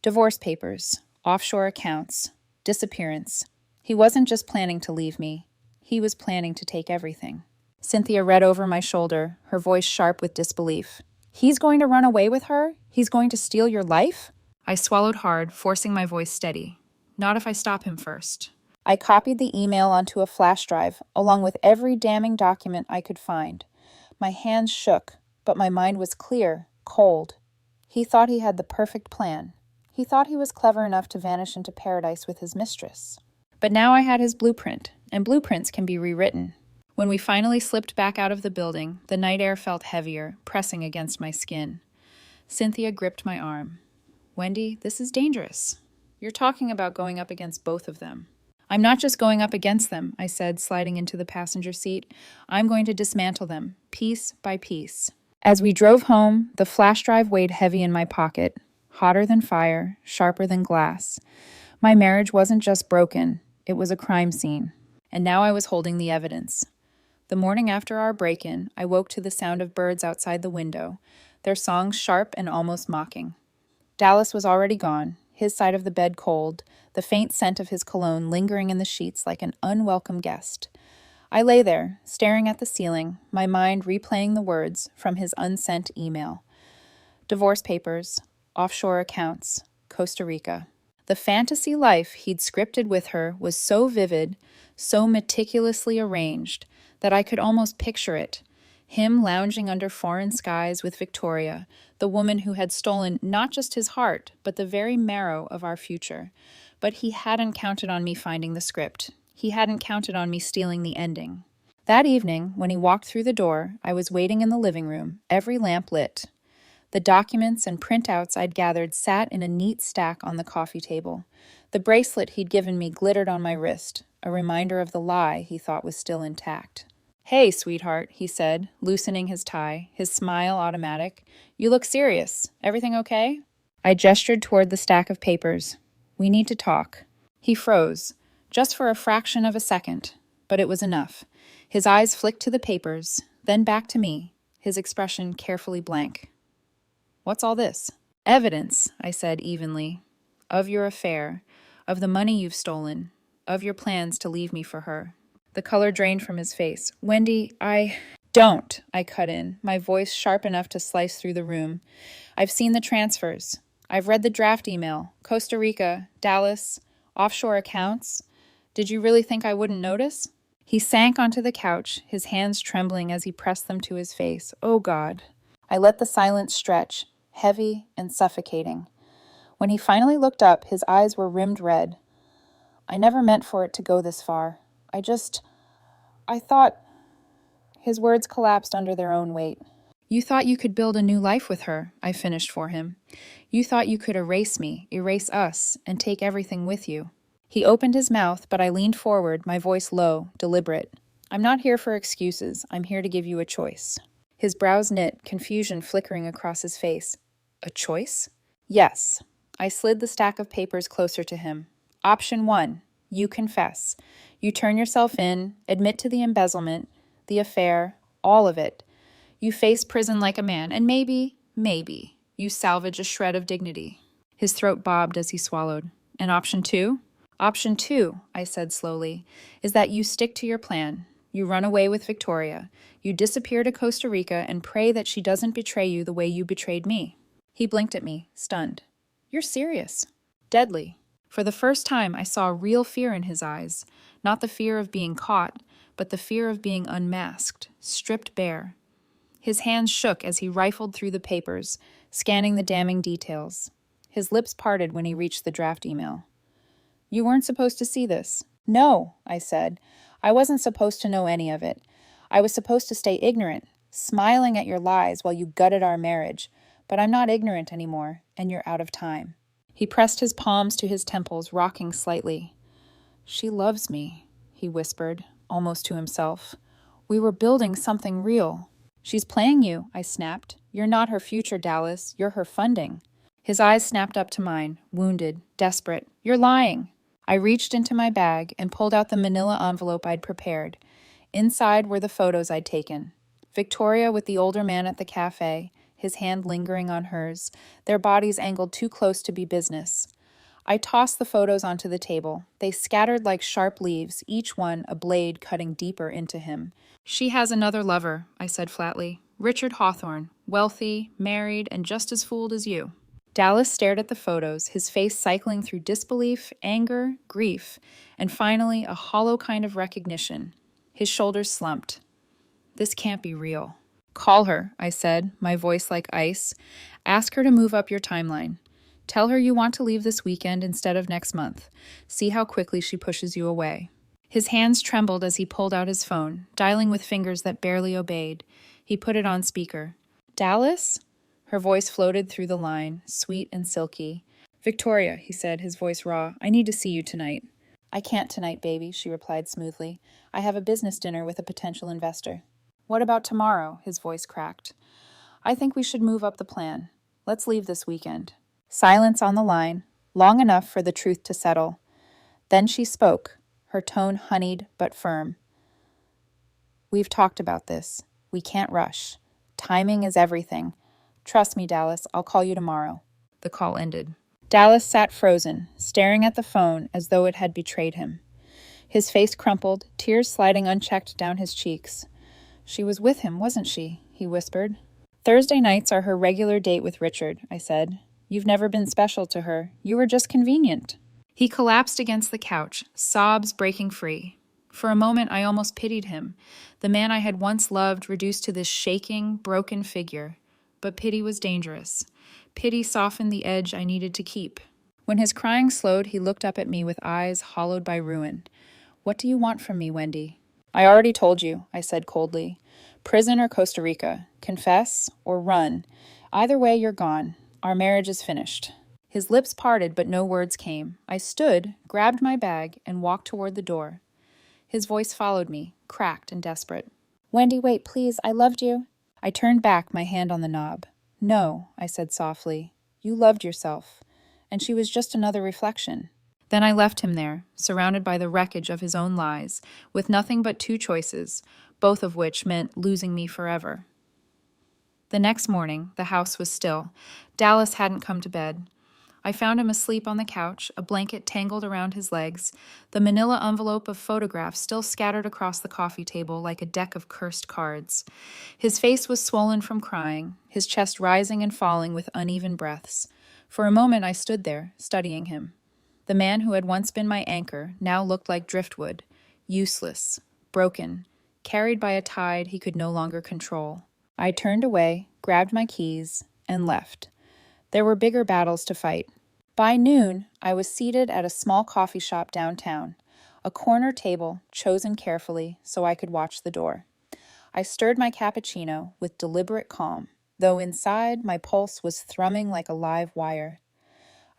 A: Divorce papers, offshore accounts, disappearance. He wasn't just planning to leave me. He was planning to take everything. Cynthia read over my shoulder, her voice sharp with disbelief. "He's going to run away with her? He's going to steal your life?" I swallowed hard, forcing my voice steady. "Not if I stop him first." I copied the email onto a flash drive, along with every damning document I could find. My hands shook, but my mind was clear, cold. He thought he had the perfect plan. He thought he was clever enough to vanish into paradise with his mistress. But now I had his blueprint, and blueprints can be rewritten. When we finally slipped back out of the building, the night air felt heavier, pressing against my skin. Cynthia gripped my arm. "Wendy, this is dangerous. You're talking about going up against both of them." "I'm not just going up against them," I said, sliding into the passenger seat. "I'm going to dismantle them, piece by piece." As we drove home, the flash drive weighed heavy in my pocket, hotter than fire, sharper than glass. My marriage wasn't just broken, it was a crime scene. And now I was holding the evidence. The morning after our break-in, I woke to the sound of birds outside the window, their songs sharp and almost mocking. Dallas was already gone, his side of the bed cold, the faint scent of his cologne lingering in the sheets like an unwelcome guest. I lay there, staring at the ceiling, my mind replaying the words from his unsent email. Divorce papers, offshore accounts, Costa Rica. The fantasy life he'd scripted with her was so vivid, so meticulously arranged, that I could almost picture it. Him lounging under foreign skies with Victoria, the woman who had stolen not just his heart, but the very marrow of our future. But he hadn't counted on me finding the script. He hadn't counted on me stealing the ending. That evening, when he walked through the door, I was waiting in the living room, every lamp lit. The documents and printouts I'd gathered sat in a neat stack on the coffee table. The bracelet he'd given me glittered on my wrist, a reminder of the lie he thought was still intact. "Hey, sweetheart," he said, loosening his tie, his smile automatic. "You look serious. Everything okay?" I gestured toward the stack of papers. "We need to talk." He froze, just for a fraction of a second, but it was enough. His eyes flicked to the papers, then back to me, his expression carefully blank. "What's all this?" "Evidence," I said evenly, "of your affair, of the money you've stolen, of your plans to leave me for her." The color drained from his face. "Wendy, Don't," I cut in, my voice sharp enough to slice through the room. "I've seen the transfers. I've read the draft email. Costa Rica, Dallas, offshore accounts. Did you really think I wouldn't notice?" He sank onto the couch, his hands trembling as he pressed them to his face. Oh, God. I let the silence stretch. heavy and suffocating. When he finally looked up, his eyes were rimmed red. I never meant for it to go this far. I thought... His words collapsed under their own weight. You thought you could build a new life with her, I finished for him. You thought you could erase me, erase us, and take everything with you. He opened his mouth, but I leaned forward, my voice low, deliberate. I'm not here for excuses. I'm here to give you a choice. His brows knit, confusion flickering across his face. A choice? Yes. I slid the stack of papers closer to him. Option 1. You confess. You turn yourself in, admit to the embezzlement, the affair, all of it. You face prison like a man, and maybe, you salvage a shred of dignity. His throat bobbed as he swallowed. And option 2? Option 2, I said slowly, is that you stick to your plan. You run away with Victoria. You disappear to Costa Rica and pray that she doesn't betray you the way you betrayed me. He blinked at me, stunned. You're serious. Deadly. For the first time, I saw real fear in his eyes. Not the fear of being caught, but the fear of being unmasked, stripped bare. His hands shook as he rifled through the papers, scanning the damning details. His lips parted when he reached the draft email. You weren't supposed to see this. No, I said. I wasn't supposed to know any of it. I was supposed to stay ignorant, smiling at your lies while you gutted our marriage. But I'm not ignorant anymore, and you're out of time. He pressed his palms to his temples, rocking slightly. She loves me, he whispered, almost to himself. We were building something real. She's playing you, I snapped. You're not her future, Dallas. You're her funding. His eyes snapped up to mine, wounded, desperate. You're lying. I reached into my bag and pulled out the manila envelope I'd prepared. Inside were the photos I'd taken. Victoria with the older man at the cafe, his hand lingering on hers, their bodies angled too close to be business. I tossed the photos onto the table. They scattered like sharp leaves, each one a blade cutting deeper into him. She has another lover, I said flatly. Richard Hawthorne, wealthy, married, and just as fooled as you. Dallas stared at the photos, his face cycling through disbelief, anger, grief, and finally a hollow kind of recognition. His shoulders slumped. This can't be real. Call her, I said, my voice like ice. Ask her to move up your timeline. Tell her you want to leave this weekend instead of next month. See how quickly she pushes you away. His hands trembled as he pulled out his phone, dialing with fingers that barely obeyed. He put it on speaker. Dallas? Her voice floated through the line, sweet and silky. Victoria, he said, his voice raw, I need to see you tonight. I can't tonight, baby, she replied smoothly. I have a business dinner with a potential investor. What about tomorrow? His voice cracked. I think we should move up the plan. Let's leave this weekend. Silence on the line, long enough for the truth to settle. Then she spoke, her tone honeyed but firm. We've talked about this. We can't rush. Timing is everything. Trust me, Dallas, I'll call you tomorrow. The call ended. Dallas sat frozen, staring at the phone as though it had betrayed him. His face crumpled, tears sliding unchecked down his cheeks. She was with him, wasn't she? He whispered. Thursday nights are her regular date with Richard, I said. You've never been special to her. You were just convenient. He collapsed against the couch, sobs breaking free. For a moment, I almost pitied him, the man I had once loved reduced to this shaking, broken figure. But pity was dangerous. Pity softened the edge I needed to keep. When his crying slowed, he looked up at me with eyes hollowed by ruin. What do you want from me, Wendy? I already told you, I said coldly. Prison or Costa Rica. Confess or run. Either way, you're gone. Our marriage is finished. His lips parted, but no words came. I stood, grabbed my bag, and walked toward the door. His voice followed me, cracked and desperate. Wendy, wait, please. I loved you. I turned back, my hand on the knob. No, I said softly. You loved yourself. And she was just another reflection. Then I left him there, surrounded by the wreckage of his own lies, with nothing but two choices, both of which meant losing me forever. The next morning, the house was still. Dallas hadn't come to bed. I found him asleep on the couch, a blanket tangled around his legs, the manila envelope of photographs still scattered across the coffee table like a deck of cursed cards. His face was swollen from crying, his chest rising and falling with uneven breaths. For a moment I stood there, studying him. The man who had once been my anchor now looked like driftwood, useless, broken, carried by a tide he could no longer control. I turned away, grabbed my keys, and left. There were bigger battles to fight. By noon, I was seated at a small coffee shop downtown, a corner table chosen carefully so I could watch the door. I stirred my cappuccino with deliberate calm, though inside my pulse was thrumming like a live wire.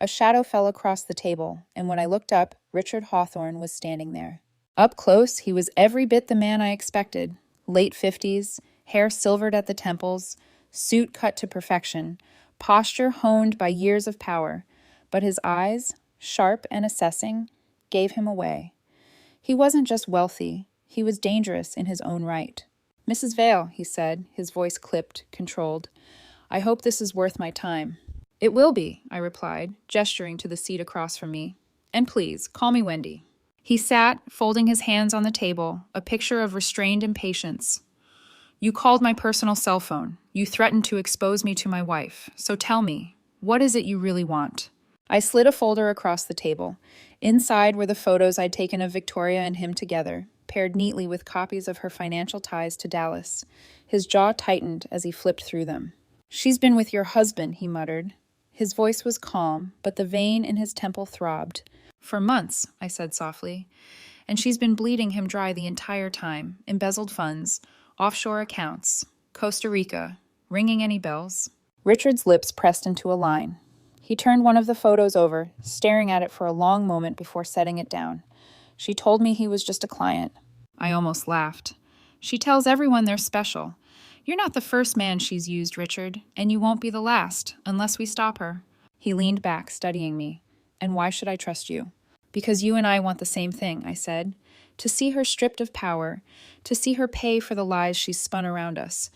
A: A shadow fell across the table, and when I looked up, Richard Hawthorne was standing there. Up close, he was every bit the man I expected. Late 50s, hair silvered at the temples, suit cut to perfection, posture honed by years of power, but his eyes, sharp and assessing, gave him away. He wasn't just wealthy, he was dangerous in his own right. "Mrs. Vale," he said, his voice clipped, controlled. "I hope this is worth my time." "It will be," I replied, gesturing to the seat across from me. "And please, call me Wendy." He sat, folding his hands on the table, a picture of restrained impatience. "You called my personal cell phone. You threatened to expose me to my wife. So tell me, what is it you really want?" I slid a folder across the table. Inside were the photos I'd taken of Victoria and him together, paired neatly with copies of her financial ties to Dallas. His jaw tightened as he flipped through them. "She's been with your husband," he muttered. His voice was calm, but the vein in his temple throbbed. "For months," I said softly. "And she's been bleeding him dry the entire time. Embezzled funds, offshore accounts, Costa Rica. Ringing any bells?" Richard's lips pressed into a line. He turned one of the photos over, staring at it for a long moment before setting it down. "She told me he was just a client." I almost laughed. "She tells everyone they're special. You're not the first man she's used, Richard, and you won't be the last, unless we stop her." He leaned back, studying me. "And why should I trust you?" "Because you and I want the same thing," I said. "To see her stripped of power, to see her pay for the lies she's spun around us.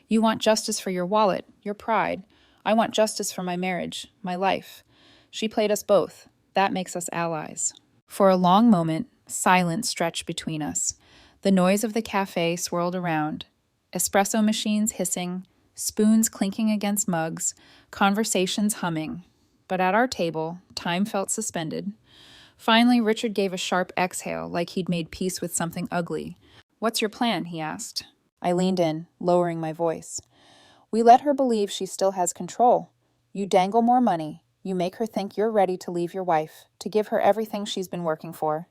A: You want justice for your wallet, your pride. I want justice for my marriage, my life. She played us both. That makes us allies." For a long moment, silence stretched between us. The noise of the cafe swirled around. Espresso machines hissing, spoons clinking against mugs, conversations humming. But at our table, time felt suspended. Finally, Richard gave a sharp exhale, like he'd made peace with something ugly. "What's your plan?" he asked. I leaned in, lowering my voice. "We let her believe she still has control. You dangle more money. You make her think you're ready to leave your wife, to give her everything she's been working for.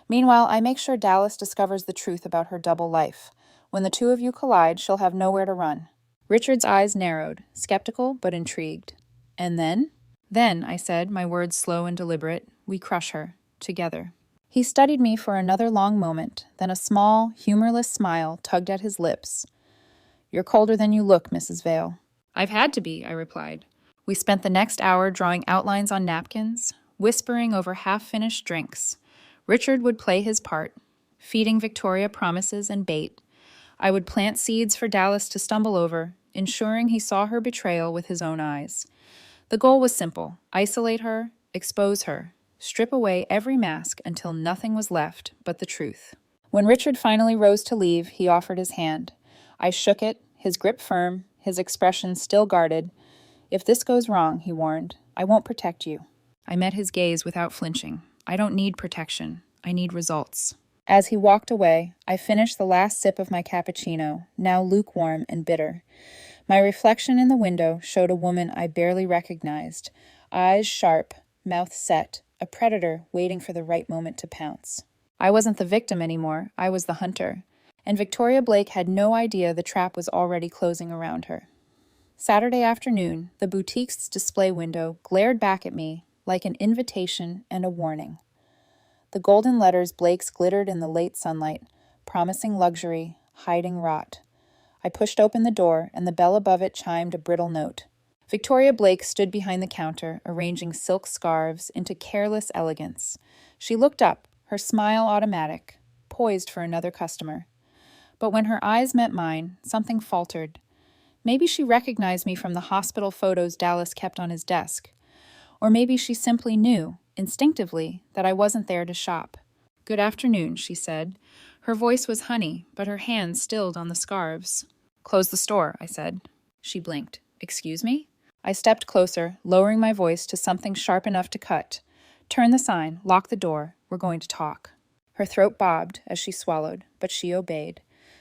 A: Meanwhile, I make sure Dallas discovers the truth about her double life. When the two of you collide, she'll have nowhere to run." Richard's eyes narrowed, skeptical but intrigued. "And then?" "Then," I said, my words slow and deliberate, "we crush her, together." He studied me for another long moment, then a small, humorless smile tugged at his lips. "You're colder than you look, Mrs. Vale." "I've had to be," I replied. We spent the next hour drawing outlines on napkins, whispering over half-finished drinks. Richard would play his part, feeding Victoria promises and bait. I would plant seeds for Dallas to stumble over, ensuring he saw her betrayal with his own eyes. The goal was simple: isolate her, expose her, strip away every mask until nothing was left but the truth. When Richard finally rose to leave, he offered his hand. I shook it, his grip firm, his expression still guarded. "If this goes wrong," he warned, "I won't protect you." I met his gaze without flinching. "I don't need protection. I need results." As he walked away, I finished the last sip of my cappuccino, now lukewarm and bitter. My reflection in the window showed a woman I barely recognized, eyes sharp, mouth set, a predator waiting for the right moment to pounce. I wasn't the victim anymore, I was the hunter, and Victoria Blake had no idea the trap was already closing around her. Saturday afternoon, the boutique's display window glared back at me like an invitation and a warning. The golden letters Blake's glittered in the late sunlight, promising luxury, hiding rot. I pushed open the door, and the bell above it chimed a brittle note. Victoria Blake stood behind the counter, arranging silk scarves into careless elegance. She looked up, her smile automatic, poised for another customer. But when her eyes met mine, something faltered. Maybe she recognized me from the hospital photos Dallas kept on his desk. Or maybe she simply knew, instinctively, that I wasn't there to shop. "Good afternoon," she said. Her voice was honey, but her hands stilled on the scarves. "Close the store," I said. She blinked. "Excuse me?" I stepped closer, lowering my voice to something sharp enough to cut. "Turn the sign, lock the door, we're going to talk." Her throat bobbed as she swallowed, but she obeyed.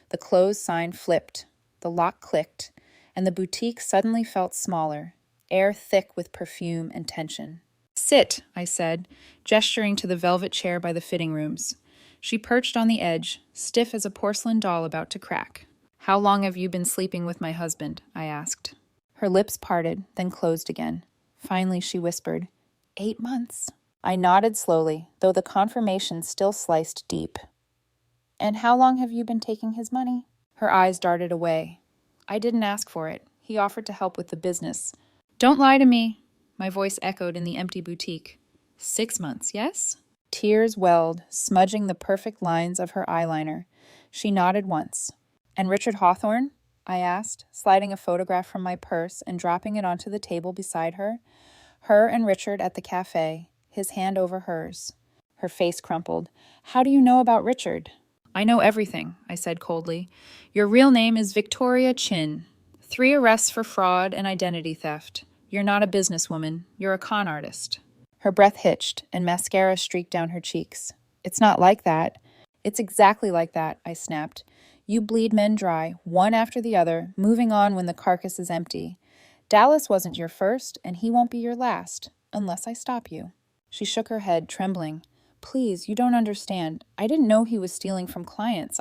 A: The closed sign flipped, the lock clicked, and the boutique suddenly felt smaller, air thick with perfume and tension. "Sit," I said, gesturing to the velvet chair by the fitting rooms. She perched on the edge, stiff as a porcelain doll about to crack. "How long have you been sleeping with my husband?" I asked. Her lips parted, then closed again. Finally, she whispered, 8 months. I nodded slowly, though the confirmation still sliced deep. "And how long have you been taking his money?" Her eyes darted away. "I didn't ask for it. He offered to help with the business." "Don't lie to me," my voice echoed in the empty boutique. 6 months, yes? Tears welled, smudging the perfect lines of her eyeliner. She nodded once. "And Richard Hawthorne?" I asked, sliding a photograph from my purse and dropping it onto the table beside her. Her and Richard at the cafe, his hand over hers. Her face crumpled. "How do you know about Richard?" "I know everything," I said coldly. "Your real name is Victoria Chin. 3 arrests for fraud and identity theft. You're not a businesswoman. You're a con artist." Her breath hitched, and mascara streaked down her cheeks. "It's not like that." "It's exactly like that," I snapped. "You bleed men dry, one after the other, moving on when the carcass is empty. Dallas wasn't your first, and he won't be your last, unless I stop you." She shook her head, trembling. "Please, you don't understand. I didn't know he was stealing from clients.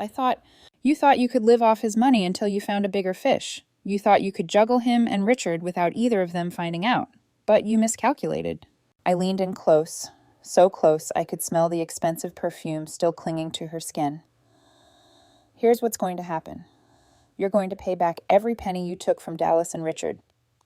A: You thought you could live off his money until you found a bigger fish. You thought you could juggle him and Richard without either of them finding out. But you miscalculated." I leaned in close, so close I could smell the expensive perfume still clinging to her skin. "Here's what's going to happen. You're going to pay back every penny you took from Dallas and Richard.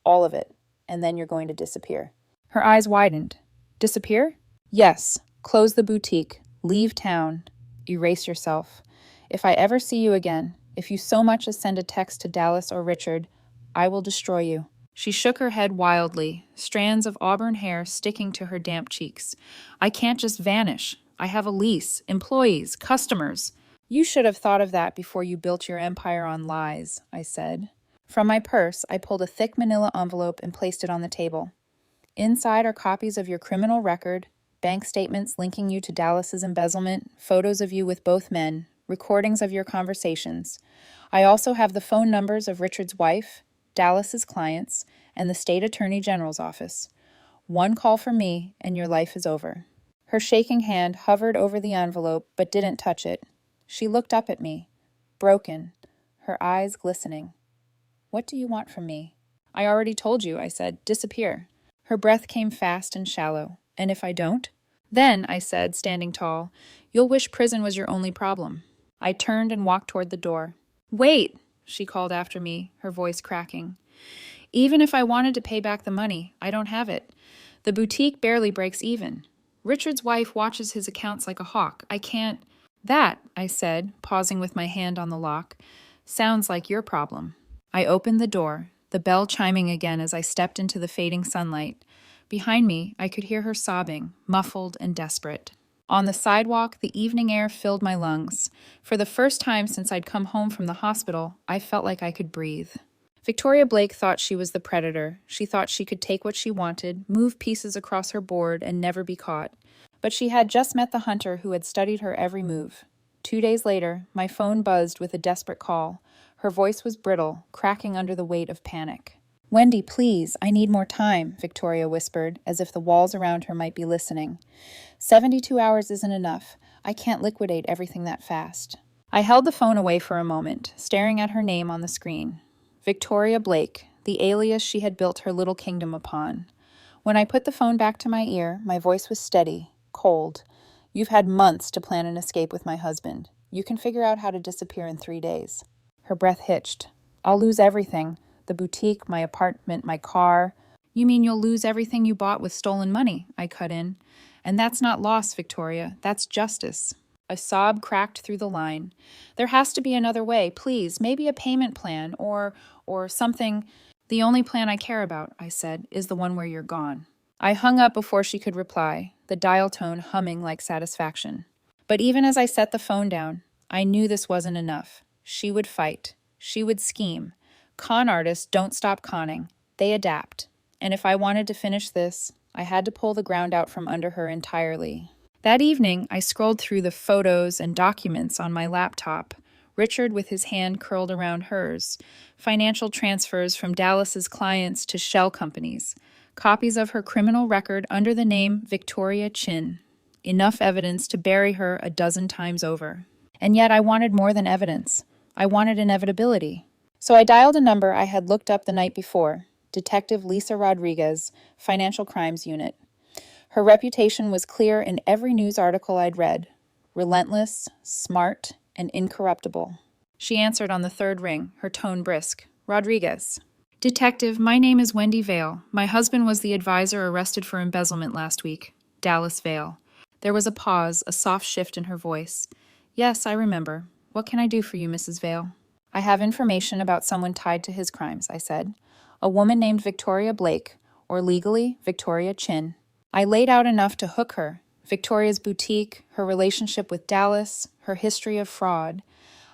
A: All of it. And then you're going to disappear." Her eyes widened. "Disappear?" "Yes. Close the boutique. Leave town. Erase yourself. If I ever see you again, if you so much as send a text to Dallas or Richard, I will destroy you." She shook her head wildly, strands of auburn hair sticking to her damp cheeks. "I can't just vanish. I have a lease, employees, customers." "You should have thought of that before you built your empire on lies," I said. From my purse, I pulled a thick manila envelope and placed it on the table. "Inside are copies of your criminal record, bank statements linking you to Dallas's embezzlement, photos of you with both men, recordings of your conversations. I also have the phone numbers of Richard's wife, Dallas's clients, and the state attorney general's office. One call from me, and your life is over." Her shaking hand hovered over the envelope, but didn't touch it. She looked up at me, broken, her eyes glistening. "What do you want from me?" "I already told you," I said. "Disappear." Her breath came fast and shallow. "And if I don't?" "Then," I said, standing tall, "you'll wish prison was your only problem." I turned and walked toward the door. "Wait!" she called after me, her voice cracking. "Even if I wanted to pay back the money, I don't have it. The boutique barely breaks even. Richard's wife watches his accounts like a hawk. I can't—" "That," I said, pausing with my hand on the lock, "sounds like your problem." I opened the door, the bell chiming again as I stepped into the fading sunlight. Behind me, I could hear her sobbing, muffled and desperate. On the sidewalk, the evening air filled my lungs. For the first time since I'd come home from the hospital, I felt like I could breathe. Victoria Blake thought she was the predator. She thought she could take what she wanted, move pieces across her board, and never be caught. But she had just met the hunter who had studied her every move. 2 days later, my phone buzzed with a desperate call. Her voice was brittle, cracking under the weight of panic. "Wendy, please, I need more time," Victoria whispered, as if the walls around her might be listening. 72 hours isn't enough. I can't liquidate everything that fast." I held the phone away for a moment, staring at her name on the screen. Victoria Blake, the alias she had built her little kingdom upon. When I put the phone back to my ear, my voice was steady, cold. "You've had months to plan an escape with my husband. You can figure out how to disappear in 3 days." Her breath hitched. "I'll lose everything. The boutique, my apartment, my car." "You mean you'll lose everything you bought with stolen money?" I cut in. "And that's not loss, Victoria. That's justice." A sob cracked through the line. "There has to be another way, please. Maybe a payment plan or something." "The only plan I care about," I said, "is the one where you're gone." I hung up before she could reply, the dial tone humming like satisfaction. But even as I set the phone down, I knew this wasn't enough. She would fight. She would scheme. Con artists don't stop conning. They adapt. And if I wanted to finish this, I had to pull the ground out from under her entirely. That evening, I scrolled through the photos and documents on my laptop, Richard with his hand curled around hers, financial transfers from Dallas's clients to shell companies, copies of her criminal record under the name Victoria Chin, enough evidence to bury her a dozen times over. And yet I wanted more than evidence. I wanted inevitability. So I dialed a number I had looked up the night before, Detective Lisa Rodriguez, Financial Crimes Unit. Her reputation was clear in every news article I'd read. Relentless, smart, and incorruptible. She answered on the third ring, her tone brisk. Rodriguez. Detective, my name is Wendy Vale. My husband was the advisor arrested for embezzlement last week. Dallas Vale. There was a pause, a soft shift in her voice. Yes, I remember. What can I do for you, Mrs. Vale? I have information about someone tied to his crimes, I said. A woman named Victoria Blake, or legally, Victoria Chin. I laid out enough to hook her. Victoria's boutique, her relationship with Dallas, her history of fraud.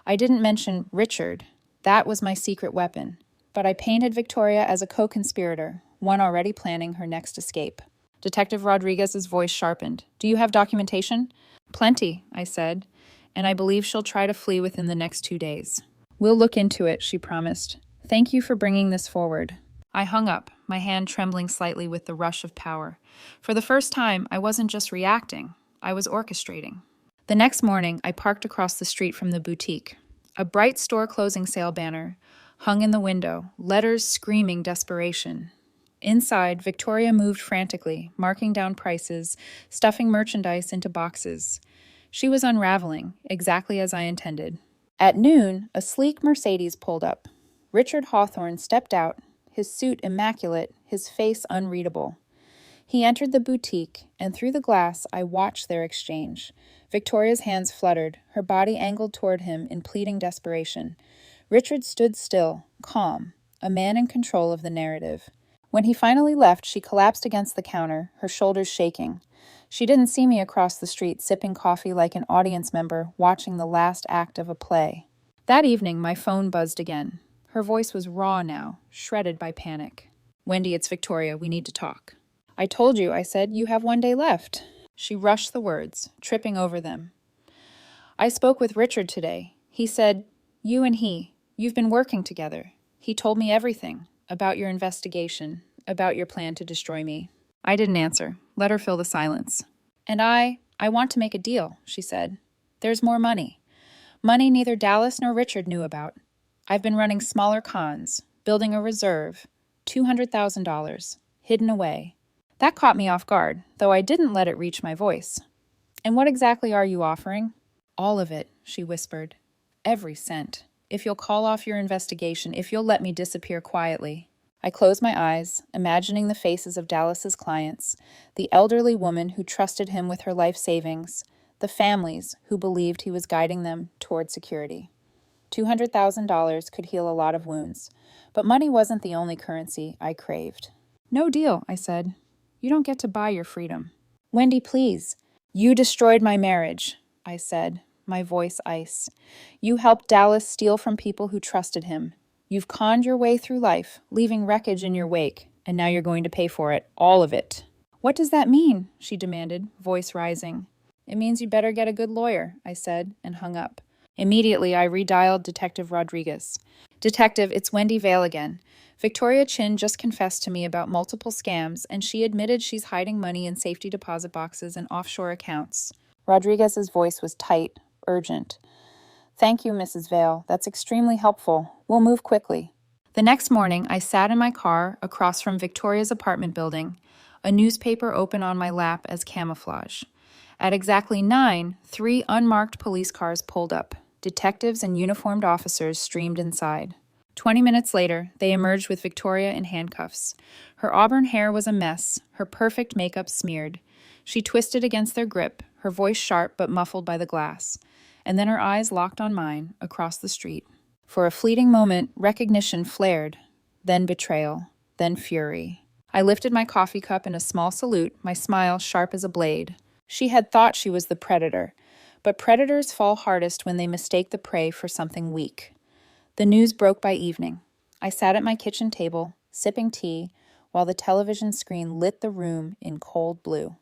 A: I didn't mention Richard. That was my secret weapon. But I painted Victoria as a co-conspirator, one already planning her next escape. Detective Rodriguez's voice sharpened. Do you have documentation? Plenty, I said, and I believe she'll try to flee within the next 2 days. We'll look into it, she promised. Thank you for bringing this forward. I hung up, my hand trembling slightly with the rush of power. For the first time, I wasn't just reacting, I was orchestrating. The next morning, I parked across the street from the boutique. A bright store closing sale banner hung in the window, letters screaming desperation. Inside, Victoria moved frantically, marking down prices, stuffing merchandise into boxes. She was unraveling, exactly as I intended. At noon, a sleek Mercedes pulled up. Richard Hawthorne stepped out, his suit immaculate, his face unreadable. He entered the boutique, and through the glass I watched their exchange. Victoria's hands fluttered, her body angled toward him in pleading desperation. Richard stood still, calm, a man in control of the narrative. When he finally left, she collapsed against the counter, her shoulders shaking. She didn't see me across the street sipping coffee like an audience member watching the last act of a play. That evening, my phone buzzed again. Her voice was raw now, shredded by panic. Wendy, it's Victoria. We need to talk. I told you, I said, you have 1 day left. She rushed the words, tripping over them. I spoke with Richard today. He said, you and you've been working together. He told me everything, about your investigation, about your plan to destroy me. I didn't answer. Let her fill the silence. And I want to make a deal, she said. There's more money. Money neither Dallas nor Richard knew about. I've been running smaller cons, building a reserve, $200,000, hidden away. That caught me off guard, though I didn't let it reach my voice. And what exactly are you offering? All of it, she whispered. Every cent. If you'll call off your investigation, if you'll let me disappear quietly. I closed my eyes, imagining the faces of Dallas's clients, the elderly woman who trusted him with her life savings, the families who believed he was guiding them toward security. $200,000 could heal a lot of wounds, but money wasn't the only currency I craved. No deal, I said. You don't get to buy your freedom. Wendy, please. You destroyed my marriage, I said, my voice ice. You helped Dallas steal from people who trusted him. You've conned your way through life, leaving wreckage in your wake, and now you're going to pay for it, all of it. What does that mean? She demanded, voice rising. It means you better get a good lawyer, I said, and hung up. Immediately, I redialed Detective Rodriguez. Detective, it's Wendy Vale again. Victoria Chin just confessed to me about multiple scams, and she admitted she's hiding money in safety deposit boxes and offshore accounts. Rodriguez's voice was tight, urgent. Thank you, Mrs. Vale. That's extremely helpful. We'll move quickly. The next morning, I sat in my car across from Victoria's apartment building, a newspaper open on my lap as camouflage. At exactly 9, 3 unmarked police cars pulled up. Detectives and uniformed officers streamed inside. 20 minutes later, they emerged with Victoria in handcuffs. Her auburn hair was a mess, her perfect makeup smeared. She twisted against their grip, her voice sharp but muffled by the glass. And then her eyes locked on mine, across the street. For a fleeting moment, recognition flared, then betrayal, then fury. I lifted my coffee cup in a small salute, my smile sharp as a blade. She had thought she was the predator, but predators fall hardest when they mistake the prey for something weak. The news broke by evening. I sat at my kitchen table, sipping tea, while the television screen lit the room in cold blue.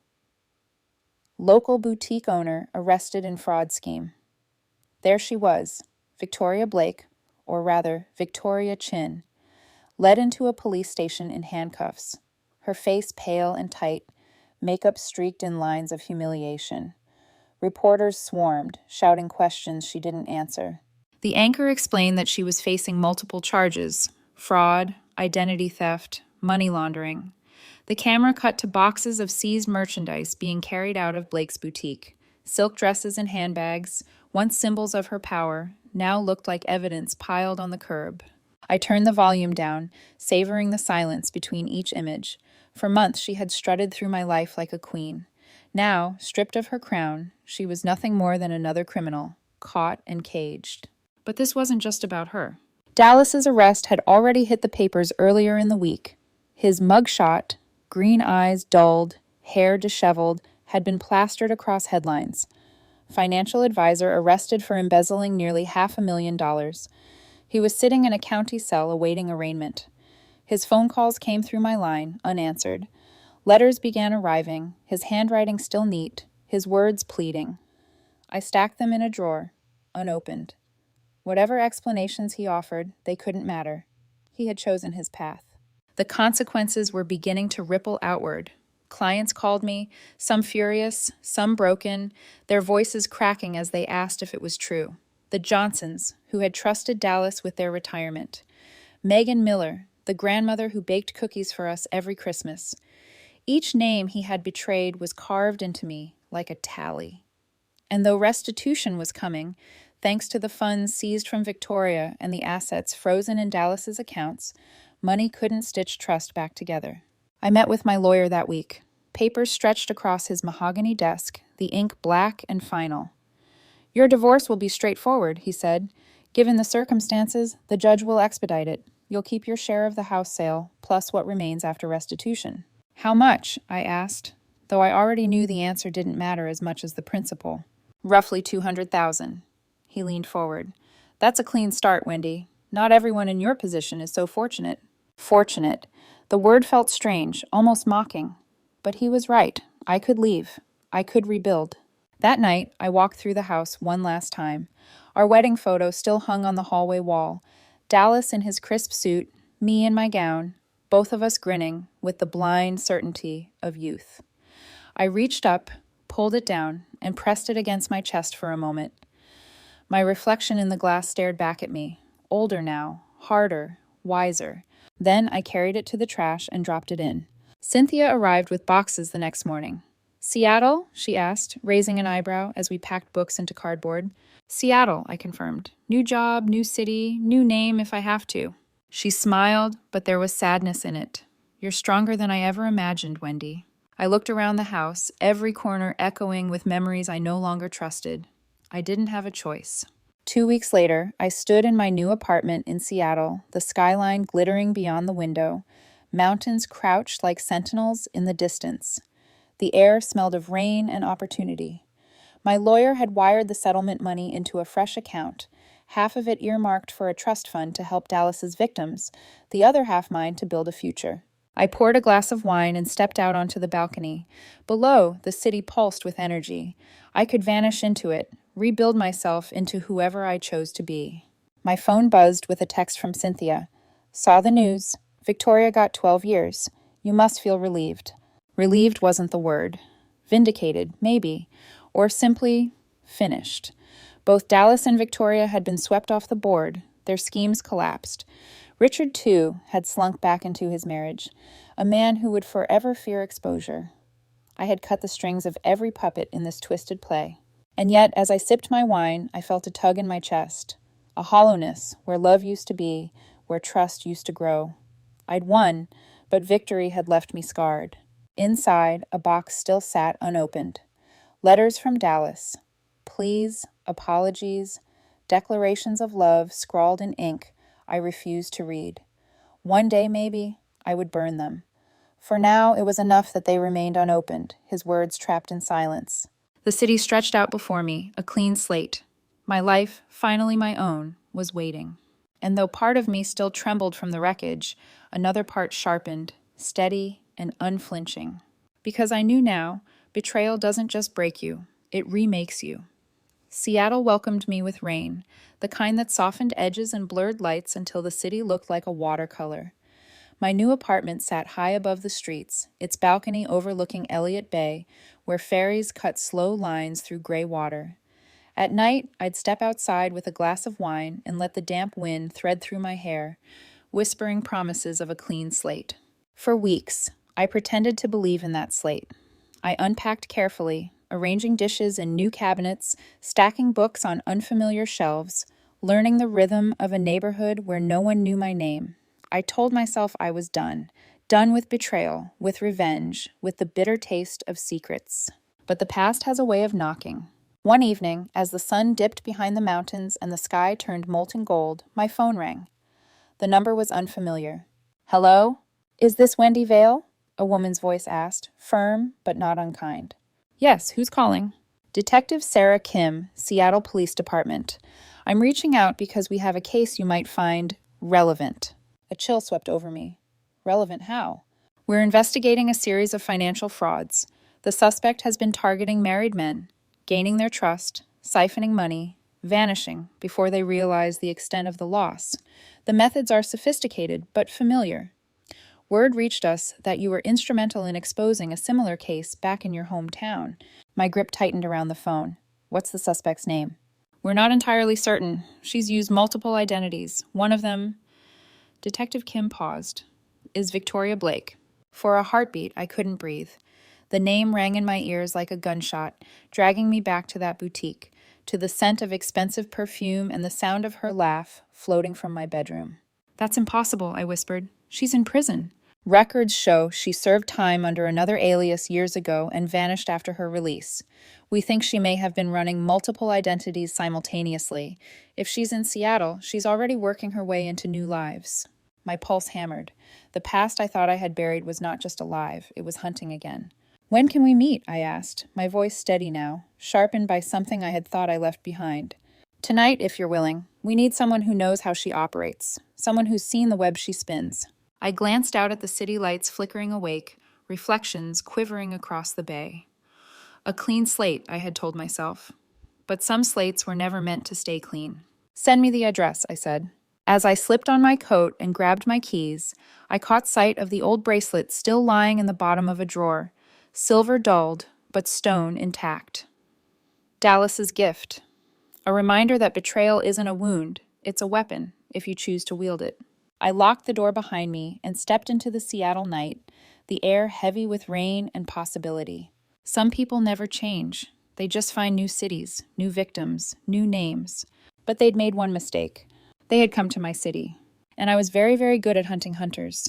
A: Local boutique owner arrested in fraud scheme. There she was, Victoria Blake, or rather, Victoria Chin, led into a police station in handcuffs, her face pale and tight, makeup streaked in lines of humiliation. Reporters swarmed, shouting questions she didn't answer. The anchor explained that she was facing multiple charges: fraud, identity theft, money laundering. The camera cut to boxes of seized merchandise being carried out of Blake's boutique. Silk dresses and handbags, once symbols of her power, now looked like evidence piled on the curb. I turned the volume down, savoring the silence between each image. For months she had strutted through my life like a queen. Now, stripped of her crown, she was nothing more than another criminal, caught and caged. But this wasn't just about her. Dallas's arrest had already hit the papers earlier in the week. His mugshot, green eyes dulled, hair disheveled, had been plastered across headlines. Financial advisor arrested for embezzling nearly $500,000. He was sitting in a county cell awaiting arraignment. His phone calls came through my line, unanswered. Letters began arriving, his handwriting still neat, his words pleading. I stacked them in a drawer, unopened. Whatever explanations he offered, they couldn't matter. He had chosen his path. The consequences were beginning to ripple outward. Clients called me, some furious, some broken, their voices cracking as they asked if it was true. The Johnsons, who had trusted Dallas with their retirement. Megan Miller, the grandmother who baked cookies for us every Christmas. Each name he had betrayed was carved into me like a tally. And though restitution was coming, thanks to the funds seized from Victoria and the assets frozen in Dallas's accounts, money couldn't stitch trust back together. I met with my lawyer that week. Papers stretched across his mahogany desk, the ink black and final. "Your divorce will be straightforward," he said. "Given the circumstances, the judge will expedite it. You'll keep your share of the house sale, plus what remains after restitution." "How much?" I asked, though I already knew the answer didn't matter as much as the principle. "Roughly $200,000. He leaned forward. "That's a clean start, Wendy. Not everyone in your position is so fortunate." Fortunate. The word felt strange, almost mocking. But he was right. I could leave. I could rebuild. That night, I walked through the house one last time. Our wedding photo still hung on the hallway wall. Dallas in his crisp suit, me in my gown, both of us grinning with the blind certainty of youth. I reached up, pulled it down, and pressed it against my chest for a moment. My reflection in the glass stared back at me, older now, harder, wiser. Then I carried it to the trash and dropped it in. Cynthia arrived with boxes the next morning. "Seattle?" she asked, raising an eyebrow as we packed books into cardboard. "Seattle," I confirmed. "New job, new city, new name if I have to." She smiled, but there was sadness in it. "You're stronger than I ever imagined, Wendy." I looked around the house, every corner echoing with memories I no longer trusted. I didn't have a choice. 2 weeks later, I stood in my new apartment in Seattle, the skyline glittering beyond the window. Mountains crouched like sentinels in the distance. The air smelled of rain and opportunity. My lawyer had wired the settlement money into a fresh account, half of it earmarked for a trust fund to help Dallas's victims, the other half mine to build a future. I poured a glass of wine and stepped out onto the balcony. Below, the city pulsed with energy. I could vanish into it, rebuild myself into whoever I chose to be. My phone buzzed with a text from Cynthia. "Saw the news. Victoria got 12 years. You must feel relieved." Relieved wasn't the word. Vindicated, maybe. Or simply finished. Both Dallas and Victoria had been swept off the board. Their schemes collapsed. Richard, too, had slunk back into his marriage, a man who would forever fear exposure. I had cut the strings of every puppet in this twisted play. And yet, as I sipped my wine, I felt a tug in my chest, a hollowness where love used to be, where trust used to grow. I'd won, but victory had left me scarred. Inside, a box still sat unopened. Letters from Dallas. Pleas, apologies, declarations of love scrawled in ink I refused to read. One day, maybe, I would burn them. For now, it was enough that they remained unopened, his words trapped in silence. The city stretched out before me, a clean slate. My life, finally my own, was waiting. And though part of me still trembled from the wreckage, another part sharpened, steady and unflinching. Because I knew now, betrayal doesn't just break you, it remakes you. Seattle welcomed me with rain, the kind that softened edges and blurred lights until the city looked like a watercolor. My new apartment sat high above the streets, its balcony overlooking Elliott Bay, where ferries cut slow lines through gray water. At night, I'd step outside with a glass of wine and let the damp wind thread through my hair, whispering promises of a clean slate. For weeks, I pretended to believe in that slate. I unpacked carefully, arranging dishes in new cabinets, stacking books on unfamiliar shelves, learning the rhythm of a neighborhood where no one knew my name. I told myself I was done with betrayal, with revenge, with the bitter taste of secrets. But the past has a way of knocking. One evening, as the sun dipped behind the mountains and the sky turned molten gold, my phone rang. The number was unfamiliar. "Hello? Is this Wendy Vale?" a woman's voice asked, firm but not unkind. "Yes, who's calling?" "Detective Sarah Kim, Seattle Police Department. I'm reaching out because we have a case you might find relevant." A chill swept over me. Relevant how? "We're investigating a series of financial frauds. The suspect has been targeting married men, gaining their trust, siphoning money, vanishing before they realize the extent of the loss. The methods are sophisticated but familiar. Word reached us that you were instrumental in exposing a similar case back in your hometown." My grip tightened around the phone. "What's the suspect's name?" "We're not entirely certain. She's used multiple identities. One of them..." Detective Kim paused. "Is Victoria Blake." For a heartbeat, I couldn't breathe. The name rang in my ears like a gunshot, dragging me back to that boutique, to the scent of expensive perfume and the sound of her laugh floating from my bedroom. "That's impossible," I whispered. "She's in prison." "Records show she served time under another alias years ago and vanished after her release. We think she may have been running multiple identities simultaneously. If she's in Seattle, she's already working her way into new lives." My pulse hammered. The past I thought I had buried was not just alive, it was hunting again. "When can we meet?" I asked, my voice steady now, sharpened by something I had thought I left behind. "Tonight, if you're willing. We need someone who knows how she operates, someone who's seen the web she spins." I glanced out at the city lights flickering awake, reflections quivering across the bay. A clean slate, I had told myself. But some slates were never meant to stay clean. "Send me the address," I said. As I slipped on my coat and grabbed my keys, I caught sight of the old bracelet still lying in the bottom of a drawer, silver dulled, but stone intact. Dallas's gift. A reminder that betrayal isn't a wound, it's a weapon, if you choose to wield it. I locked the door behind me and stepped into the Seattle night, the air heavy with rain and possibility. Some people never change. They just find new cities, new victims, new names. But they'd made one mistake. They had come to my city. And I was very, very good at hunting hunters.